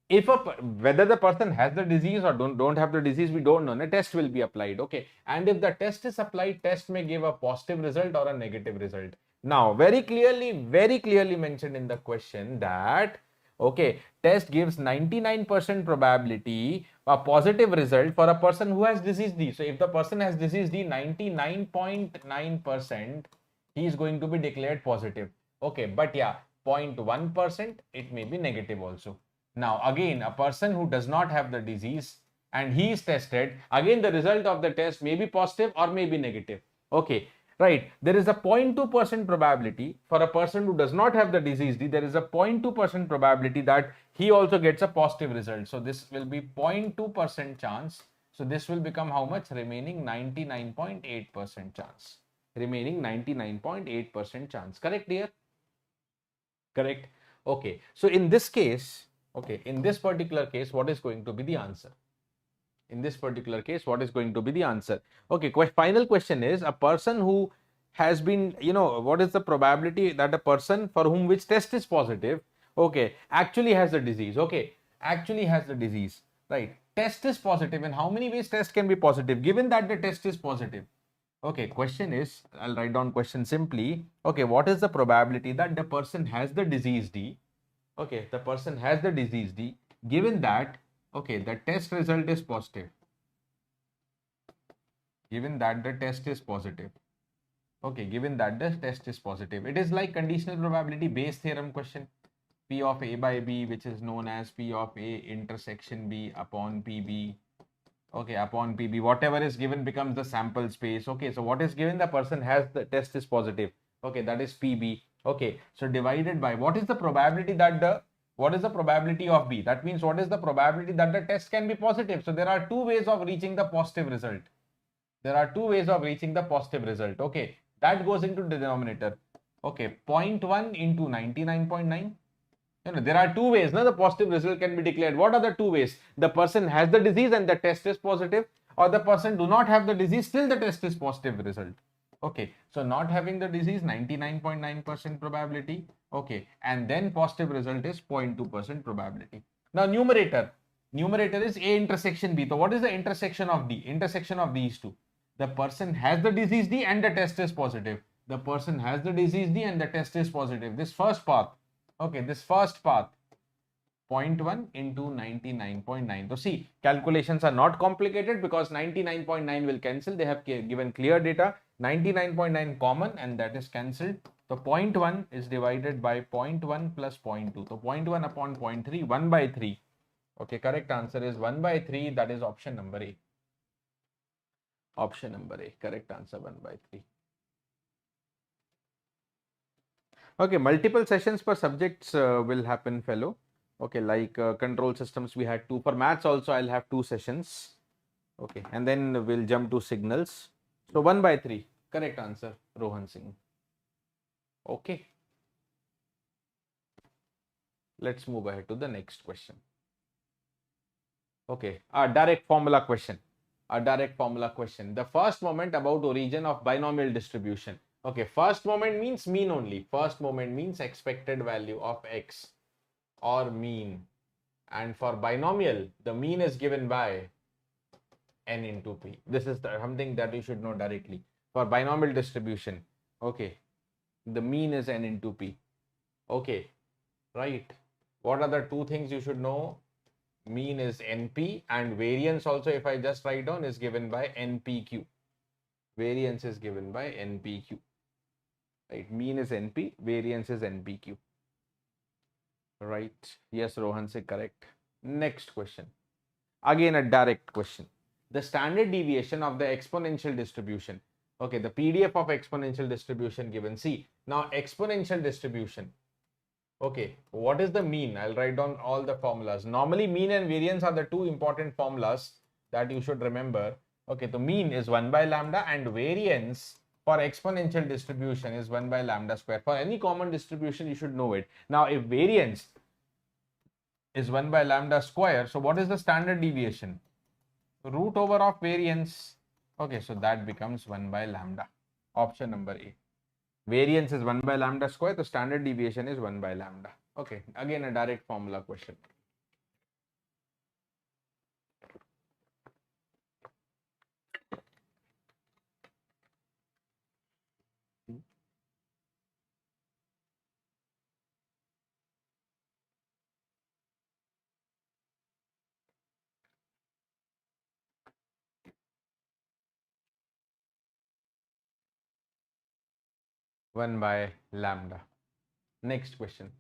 if whether the person has the disease or don't have the disease, we don't know. A test will be applied, okay. And if the test is applied, test may give a positive result or a negative result. Now, very clearly mentioned in the question that, okay, test gives 99% probability a positive result for a person who has disease D. So, if the person has disease D, 99.9%, he is going to be declared positive, okay. But yeah, 0.1% it may be negative also. Now, again, a person who does not have the disease and he is tested, again, the result of the test may be positive or may be negative. Okay, right. There is a 0.2% probability for a person who does not have the disease D. There is a 0.2% probability that he also gets a positive result. So, this will be 0.2% chance. So, this will become how much? Remaining 99.8% chance. Remaining 99.8% chance. Correct, dear? Correct. Okay. So, in this case, okay, in this particular case, what is going to be the answer? In this particular case, what is going to be the answer? Okay, final question is, a person who has been, what is the probability that a person for whom which test is positive, okay, actually has the disease, okay, actually has the disease, right? Test is positive. In how many ways test can be positive? Given that the test is positive, okay, question is, I'll write down question simply, okay, what is the probability that the person has the disease D? Okay, the person has the disease D, given that, okay, the test result is positive. Given that the test is positive. Okay, given that the test is positive. It is like conditional probability Bayes theorem question. P of A by B, which is known as P of A intersection B upon PB. Okay, upon PB. Whatever is given becomes the sample space. Okay, so what is given? The person has the test is positive. Okay, that is PB. Okay, so divided by what is the probability that what is the probability of B? That means what is the probability that the test can be positive? So there are 2 ways of reaching the positive result. There are 2 ways of reaching the positive result. Okay, that goes into the denominator. Okay, 0.1 into 99.9. There are 2 ways. The positive result can be declared. What are the 2 ways? The person has the disease and the test is positive, or the person do not have the disease, still the test is positive result. Okay, so not having the disease, 99.9% probability. Okay, and then positive result is 0.2% probability. Now numerator is A intersection B. So what is the intersection of D? Intersection of these two. The person has the disease D and the test is positive. The person has the disease D and the test is positive. This first path, okay, this first path, 0.1 into 99.9. So see, calculations are not complicated because 99.9 will cancel. They have given clear data. 99.9 common and that is cancelled. So 0.1 is divided by 0.1 plus 0.2. So 0.1 upon 0.3, 1 by 3. Okay, correct answer is 1 by 3. That is option number A. Option number A. Correct answer 1 by 3. Okay, multiple sessions per subjects will happen, fellow. Okay, like control systems we had 2. For maths also I'll have 2 sessions. Okay, and then we'll jump to signals. So 1 by 3. Correct answer, Rohan Singh. Okay. Let's move ahead to the next question. Okay, a direct formula question. A direct formula question. The first moment about origin of binomial distribution. Okay, first moment means mean only. First moment means expected value of x or mean. And for binomial, the mean is given by n into p. This is something that you should know directly. For binomial distribution, okay, the mean is n into p. Okay, right. What are the two things you should know? Mean is np and variance also, if I just write down, is given by npq. Variance is given by npq. Right, mean is np, variance is npq. Right, yes, Rohan said correct. Next question. Again a direct question. The standard deviation of the exponential distribution. Okay, the PDF of exponential distribution given. See, now exponential distribution. Okay, what is the mean? I'll write down all the formulas. Normally, mean and variance are the two important formulas that you should remember. Okay, the mean is 1 by lambda and variance for exponential distribution is 1 by lambda square. For any common distribution, you should know it. Now, if variance is 1 by lambda square, so what is the standard deviation? Root over of variance. Okay, so that becomes 1 by lambda. Option number A. Variance is 1 by lambda square, the standard deviation is 1 by lambda. Okay, again a direct formula question. One by lambda. Next question.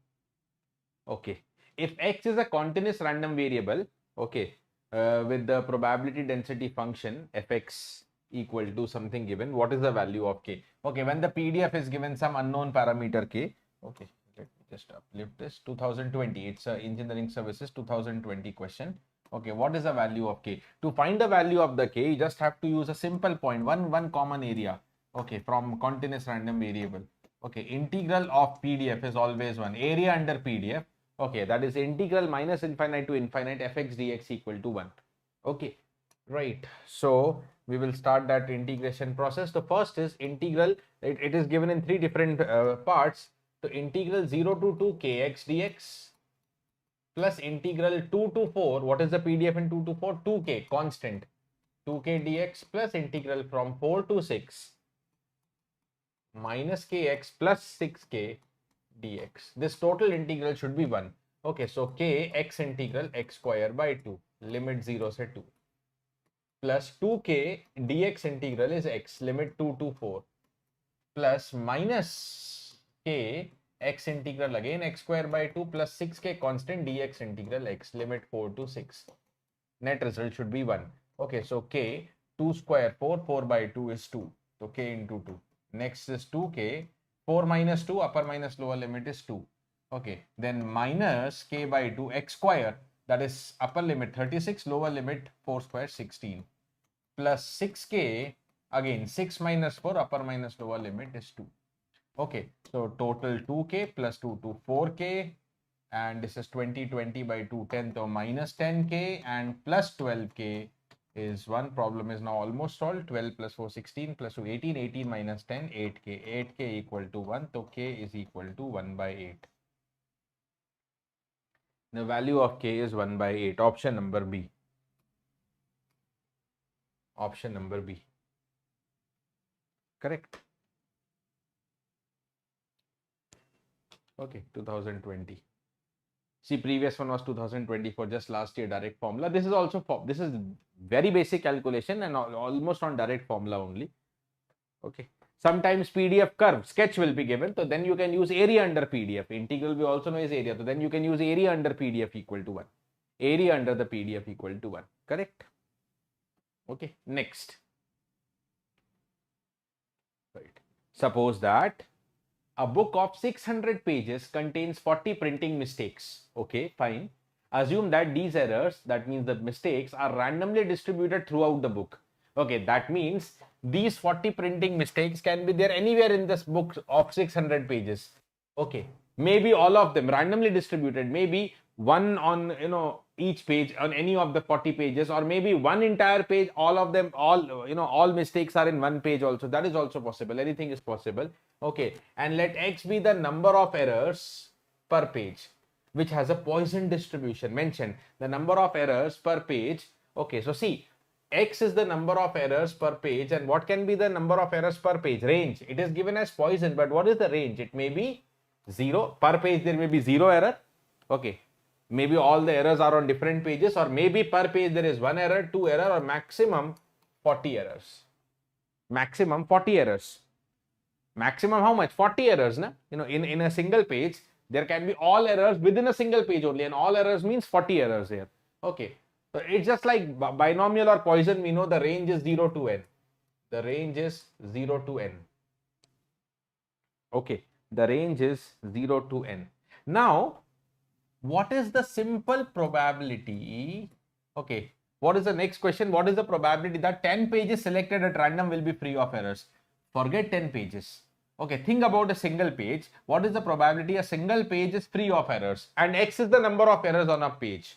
Okay, if x is a continuous random variable, okay, with the probability density function fx equal to something given, what is the value of k? Okay, when the PDF is given some unknown parameter k, okay, let me just uplift this. 2020, it's a engineering services 2020 question. Okay, what is the value of k? To find the value of the k, you just have to use a simple point, one common area, okay, from continuous random variable. Okay, integral of PDF is always 1. Area under PDF, okay, that is integral minus infinite to infinite fx dx equal to 1. Okay, right. So we will start that integration process. The first is integral. It is given in 3 different parts. So integral 0 to 2 kx dx plus integral 2 to 4. What is the PDF in 2 to 4? 2k constant. 2k dx plus integral from 4 to 6 minus kx plus 6k dx. This total integral should be 1. Okay, so k x integral x square by 2, limit 0 se 2, plus 2k dx integral is x, limit 2 to 4, plus minus k x integral again x square by 2 plus 6k constant dx integral x, limit 4 to 6. Net result should be 1. Okay, so k 2 square 4, 4 by 2 is 2. So k into 2. Next is 2k, 4 minus 2, upper minus lower limit is 2. Okay, then minus k by 2 x square, that is upper limit 36, lower limit 4 square 16, plus 6k, again 6 minus 4, upper minus lower limit is 2. Okay, so total 2k plus 2 to 4k, and this is 20 by 2 10, so minus 10k and plus 12k is one problem is now almost solved. 12 plus 4, 16 plus 2, 18, 18 minus 10, 8k. 8k equal to 1, so k is equal to 1 by 8. The value of k is 1 by 8. Option number B. Option number B. Correct. Okay, 2020. See, previous one was 2024, just last year, direct formula. This is also, this is very basic calculation and almost on direct formula only. Okay. Sometimes PDF curve, sketch will be given. So then you can use area under PDF. Integral we also know is area. So then you can use area under PDF equal to 1. Area under the PDF equal to 1. Correct? Okay. Next. Right. Suppose that a book of 600 pages contains 40 printing mistakes. Okay, fine. Assume that these errors, that means the mistakes, are randomly distributed throughout the book. Okay, that means these 40 printing mistakes can be there anywhere in this book of 600 pages. Okay, maybe all of them randomly distributed, maybe one on, each page on any of the 40 pages, or maybe one entire page, all of them, all mistakes are in one page also. That is also possible. Anything is possible. Okay, and let X be the number of errors per page, which has a Poisson distribution mentioned. The number of errors per page. Okay, so see, X is the number of errors per page, and what can be the number of errors per page? Range. It is given as Poisson, but what is the range? It may be 0 per page. There may be 0 error. Okay, maybe all the errors are on different pages, or maybe per page there is 1 error, 2 error, or maximum 40 errors. Maximum 40 errors. Maximum how much? 40 errors, na? In a single page, there can be all errors within a single page only, and all errors means 40 errors here. Okay, so it's just like binomial or Poisson. We know the range is 0 to n. The range is 0 to n. Okay, the range is 0 to n. Now, what is the simple probability? Okay, what is the next question? What is the probability that 10 pages selected at random will be free of errors? Forget 10 pages. Okay, think about a single page. What is the probability a single page is free of errors? And X is the number of errors on a page.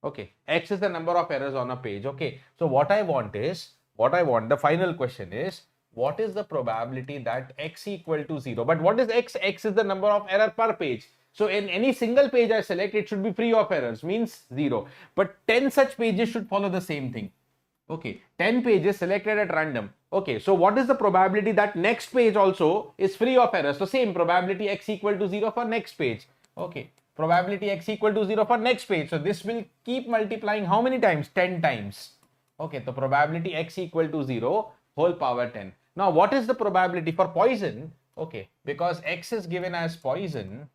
Okay, X is the number of errors on a page. Okay, so the final question is, what is the probability that X equal to 0? But what is X? X is the number of error per page. So in any single page I select, it should be free of errors, means 0. But 10 such pages should follow the same thing. Okay, 10 pages selected at random. Okay, so what is the probability that next page also is free of errors? So same probability X equal to 0 for next page. Okay, probability X equal to 0 for next page. So this will keep multiplying how many times? 10 times. Okay, so probability X equal to 0 whole power 10. Now what is the probability for Poisson? Okay, because X is given as Poisson.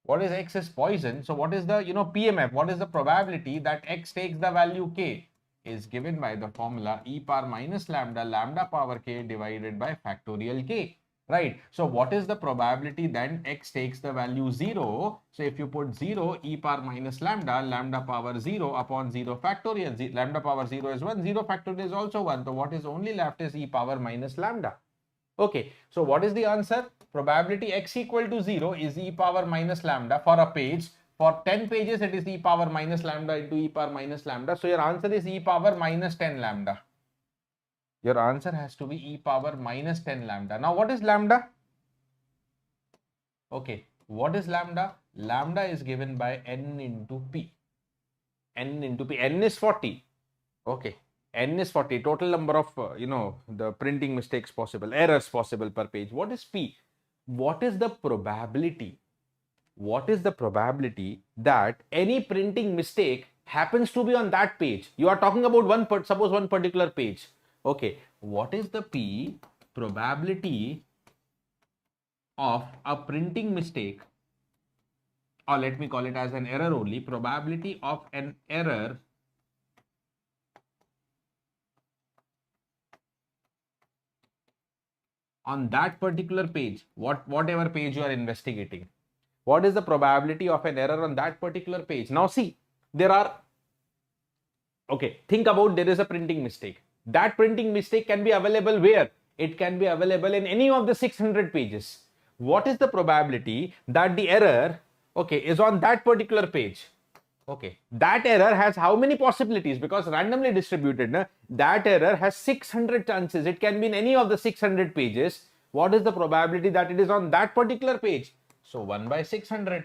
What is X is Poisson? So what is the, PMF? What is the probability that X takes the value K? Is given by the formula e power minus lambda, lambda power k divided by factorial k, right? So what is the probability then X takes the value 0? So if you put 0, e power minus lambda, lambda power 0 upon 0 factorial, lambda power 0 is 1, 0 factorial is also 1. So what is only left is e power minus lambda. Okay, so what is the answer? Probability X equal to 0 is e power minus lambda for a page. For 10 pages, it is e power minus lambda into e power minus lambda. So your answer is e power minus 10 lambda. Your answer has to be e power minus 10 lambda. Now, what is lambda? Okay, what is lambda? Lambda is given by n into p. N into p. N is 40. Okay, n is 40. Total number of, the printing mistakes possible, errors possible per page. What is p? What is the probability? What is the probability that any printing mistake happens to be on that page? You are talking about suppose one particular page. Okay, what is the P probability of a printing mistake, or let me call it as an error only, probability of an error on that particular page, whatever page you are investigating? What is the probability of an error on that particular page? Now see, think about, there is a printing mistake. That printing mistake can be available where? It can be available in any of the 600 pages. What is the probability that the error, is on that particular page? Okay, that error has how many possibilities? Because randomly distributed, na, that error has 600 chances. It can be in any of the 600 pages. What is the probability that it is on that particular page? So 1 by 600.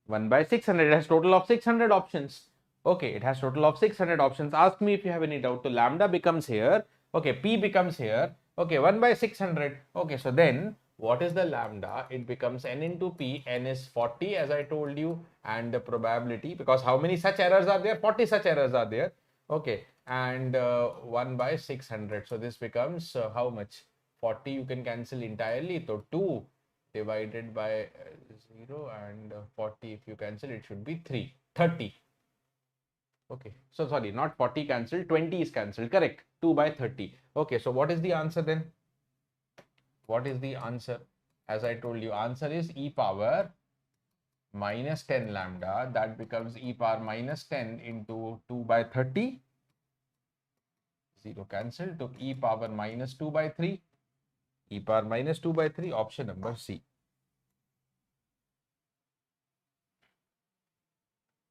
1 by 600, it has total of 600 options. Okay, it has total of 600 options. Ask me if you have any doubt. So lambda becomes here. Okay, p becomes here. Okay, 1 by 600. Okay, so then what is the lambda? It becomes n into p. N is 40 as I told you, and the probability, because how many such errors are there? 40 such errors are there. Okay, and 1 by 600. So this becomes how much? 40 you can cancel entirely. So 2 divided by 0 and 40, if you cancel, it should be 30. Okay, so sorry, not 40 cancelled, 20 is cancelled, correct. 2 by 30. Okay, so what is the answer then? What is the answer? As I told you, answer is e power minus 10 lambda. That becomes e power minus 10 into 2 by 30. 0 cancelled, to e power minus 2 by 3. E power minus 2 by 3, option number C.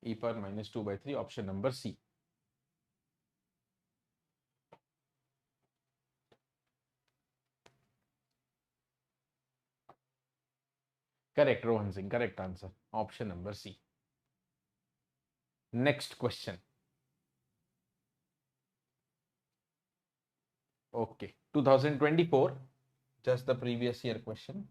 E power minus 2 by 3, option number C. Correct, Rohan Singh, correct answer. Option number C. Next question. Okay, 2024, just the previous year question.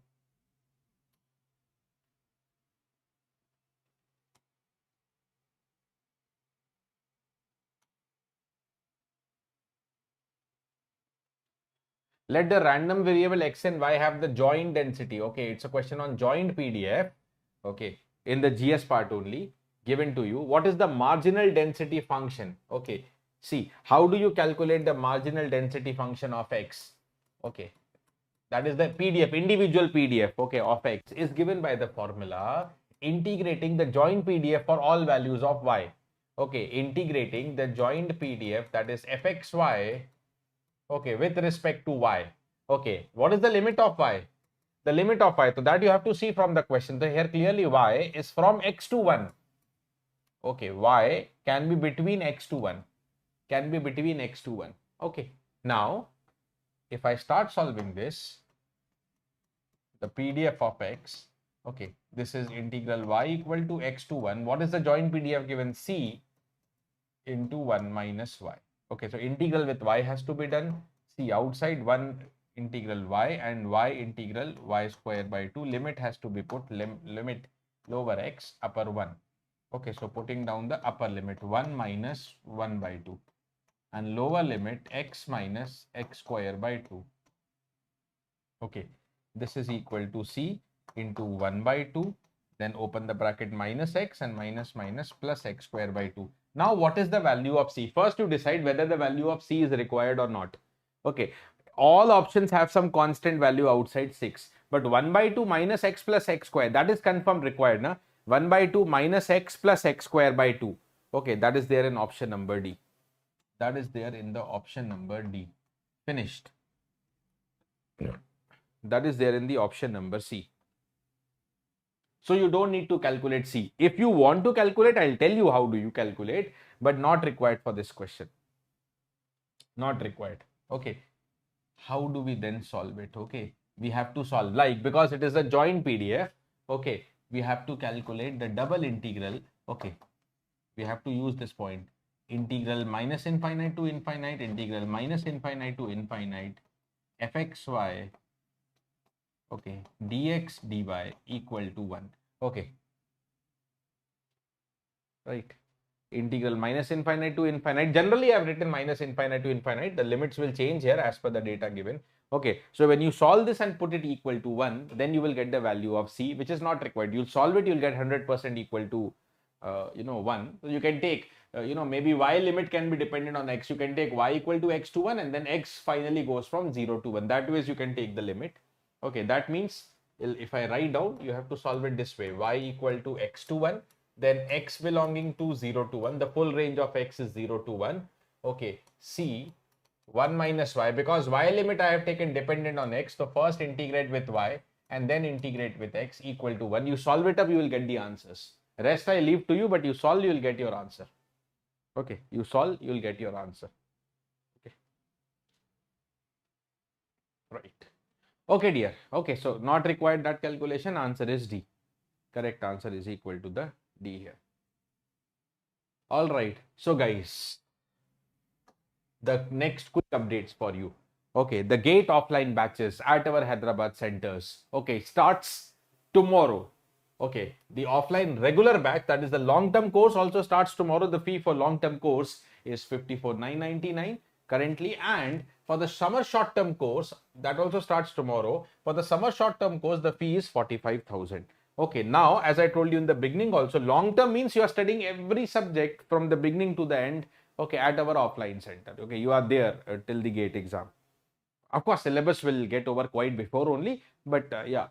Let the random variable x and y have the joint density. Okay, it's a question on joint PDF. Okay, in the GS part only, given to you. What is the marginal density function? Okay, see, how do you calculate the marginal density function of x? Okay, that is the PDF, individual PDF, okay, of x is given by the formula integrating the joint PDF for all values of y. Okay, integrating the joint PDF, that is fxy, okay, with respect to y. Okay, what is the limit of y? The limit of y, so that you have to see from the question. So here clearly y is from x to 1. Okay, y can be between x to 1. Can be between x to 1. Okay, now if I start solving this, the PDF of x, okay, this is integral y equal to x to 1. What is the joint PDF given? C into 1 minus y. Okay, so integral with y has to be done. See, outside 1 integral y and y integral y square by 2. Limit has to be put, limit lower x, upper 1. Okay, so putting down the upper limit 1 minus 1 by 2 and lower limit x minus x square by 2. Okay, this is equal to C into 1 by 2, then open the bracket minus x and minus minus plus x square by 2. Now, what is the value of C? First, you decide whether the value of C is required or not. Okay, all options have some constant value outside 6, but 1 by 2 minus x plus x square, that is confirmed required, na? 1 by 2 minus x plus x square by 2. Okay, that is there in option number D. That is there in the option number D. Finished. That is there in the option number C. So you don't need to calculate C. If you want to calculate, I'll tell you how do you calculate, but not required for this question. Not required. Okay. How do we then solve it? Okay. We have to solve, like, because it is a joint PDF. Okay. We have to calculate the double integral. Okay. We have to use this point. Integral minus infinite to infinite, integral minus infinite to infinite, fxy, okay, dx dy equal to 1. Okay, right, integral minus infinite to infinite. Generally I have written minus infinite to infinite. The limits will change here as per the data given. Okay, so when you solve this and put it equal to 1, then you will get the value of C, which is not required. You'll solve it, you'll get 100% equal to 1. So you can take maybe y limit can be dependent on x. You can take y equal to x to 1 and then x finally goes from 0 to 1. That way you can take the limit. Okay, that means if I write down, you have to solve it this way: y equal to x to 1, then x belonging to 0 to 1. The full range of x is 0 to 1. Okay, C 1 minus y, because y limit I have taken dependent on x. So first integrate with y and then integrate with x equal to 1. You solve it up, you will get the answers. Rest I leave to you, but you solve, you will get your answer. Okay, you solve, you will get your answer. Okay, right. Okay, dear. Okay, so not required that calculation. Answer is D. Correct answer is equal to the D here. All right. So, guys, the next quick updates for you. Okay, the GATE offline batches at our Hyderabad centers. Okay, starts tomorrow. Okay, the offline regular batch, that is the long-term course, also starts tomorrow. The fee for long-term course is 54,999 currently, and for the summer short-term course, that also starts tomorrow. For the summer short-term course, the fee is 45,000. Okay, now as I told you in the beginning also, long-term means you are studying every subject from the beginning to the end. Okay, at our offline center. Okay, you are there till the GATE exam. Of course, syllabus will get over quite before only, but yeah,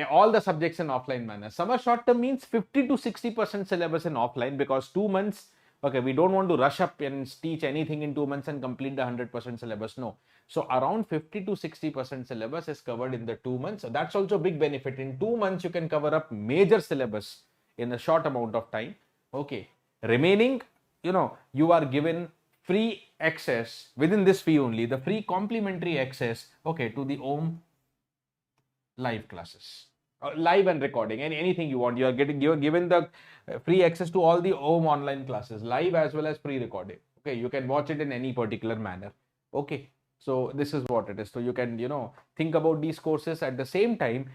all the subjects in offline manner. Summer short term means 50 to 60% syllabus in offline, because 2 months, okay, we don't want to rush up and teach anything in 2 months and complete the 100% syllabus. No. So around 50 to 60% syllabus is covered in the 2 months. So that's also a big benefit. In 2 months, you can cover up major syllabus in a short amount of time. Okay. Remaining, you are given free access within this fee only, the free complimentary access, okay, to the OM live classes, live and recording, and anything you want. You're given the free access to all the OM online classes, live as well as pre-recorded. Okay, you can watch it in any particular manner. Okay, so this is what it is. So you can, think about these courses at the same time,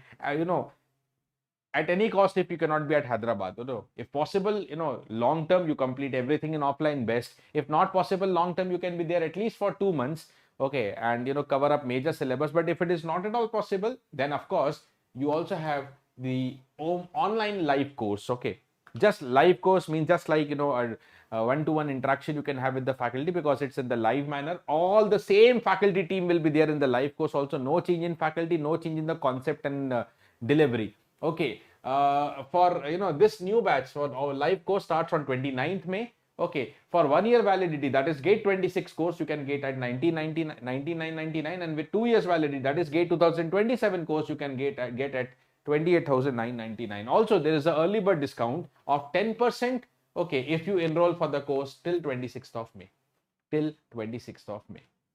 at any cost. If you cannot be at Hyderabad, if possible, long term you complete everything in offline, best. If not possible, long term you can be there at least for 2 months, okay, and cover up major syllabus. But if it is not at all possible, then of course you also have the online live course. Okay, just live course means just like a one-to-one interaction you can have with the faculty, because it's in the live manner. All the same faculty team will be there in the live course also. No change in faculty, no change in the concept and delivery. Okay, for this new batch for our live course starts on 29th May. Okay, for 1 year validity, that is GATE 26 course, you can get at 99.99, and with 2 years validity, that is GATE 2027 course, you can get at 28,999. Also, there is an early bird discount of 10%. Okay, if you enroll for the course till 26th of May,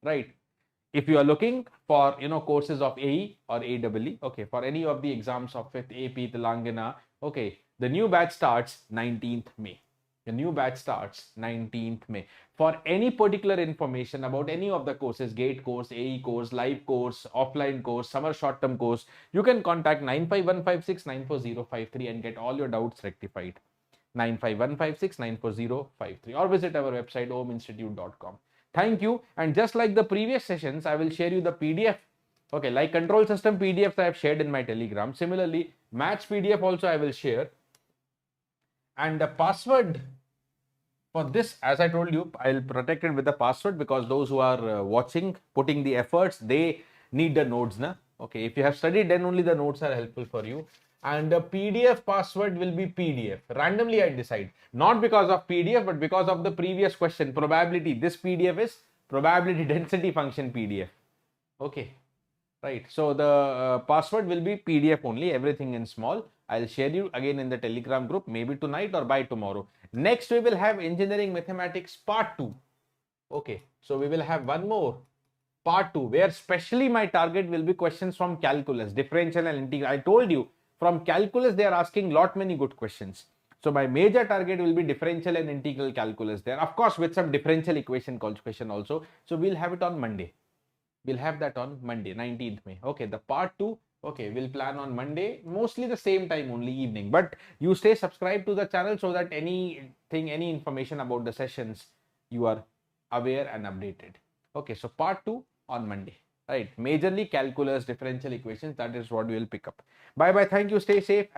right? If you are looking for courses of AE or AEE, okay, for any of the exams of 5th AP Telangana, okay, the new batch starts 19th May. The new batch starts 19th May. For any particular information about any of the courses, GATE course, AE course, live course, offline course, summer short term course, you can contact 95156 94053 and get all your doubts rectified. 95156 94053, or visit our website ominstitute.com. Thank you. And just like the previous sessions, I will share you the PDF. Okay, like control system PDFs I have shared in my Telegram. Similarly, maths PDF also I will share. And the password for this, as I told you, I'll protect it with the password, because those who are watching, putting the efforts, they need the notes. Okay, if you have studied, then only the notes are helpful for you. And the PDF password will be PDF. Randomly I decide, not because of PDF, but because of the previous question, probability. This PDF is probability density function PDF. Okay, right. So the password will be PDF only, everything in small. I'll share you again in the Telegram group, maybe tonight or by tomorrow. Next, we will have engineering mathematics part 2. Okay, so we will have one more part 2, where specially my target will be questions from calculus, differential and integral. I told you, from calculus they are asking many good questions. So my major target will be differential and integral calculus there, of course, with some differential equation question also. So we'll have it on Monday. We'll have that on Monday, 19th May. Okay, the part 2, okay, we'll plan on Monday, mostly the same time, only evening. But you stay subscribed to the channel, so that any information about the sessions, you are aware and updated. Okay, so part 2 on Monday. Right, majorly calculus, differential equations, that is what we will pick up. Bye bye, thank you, stay safe. And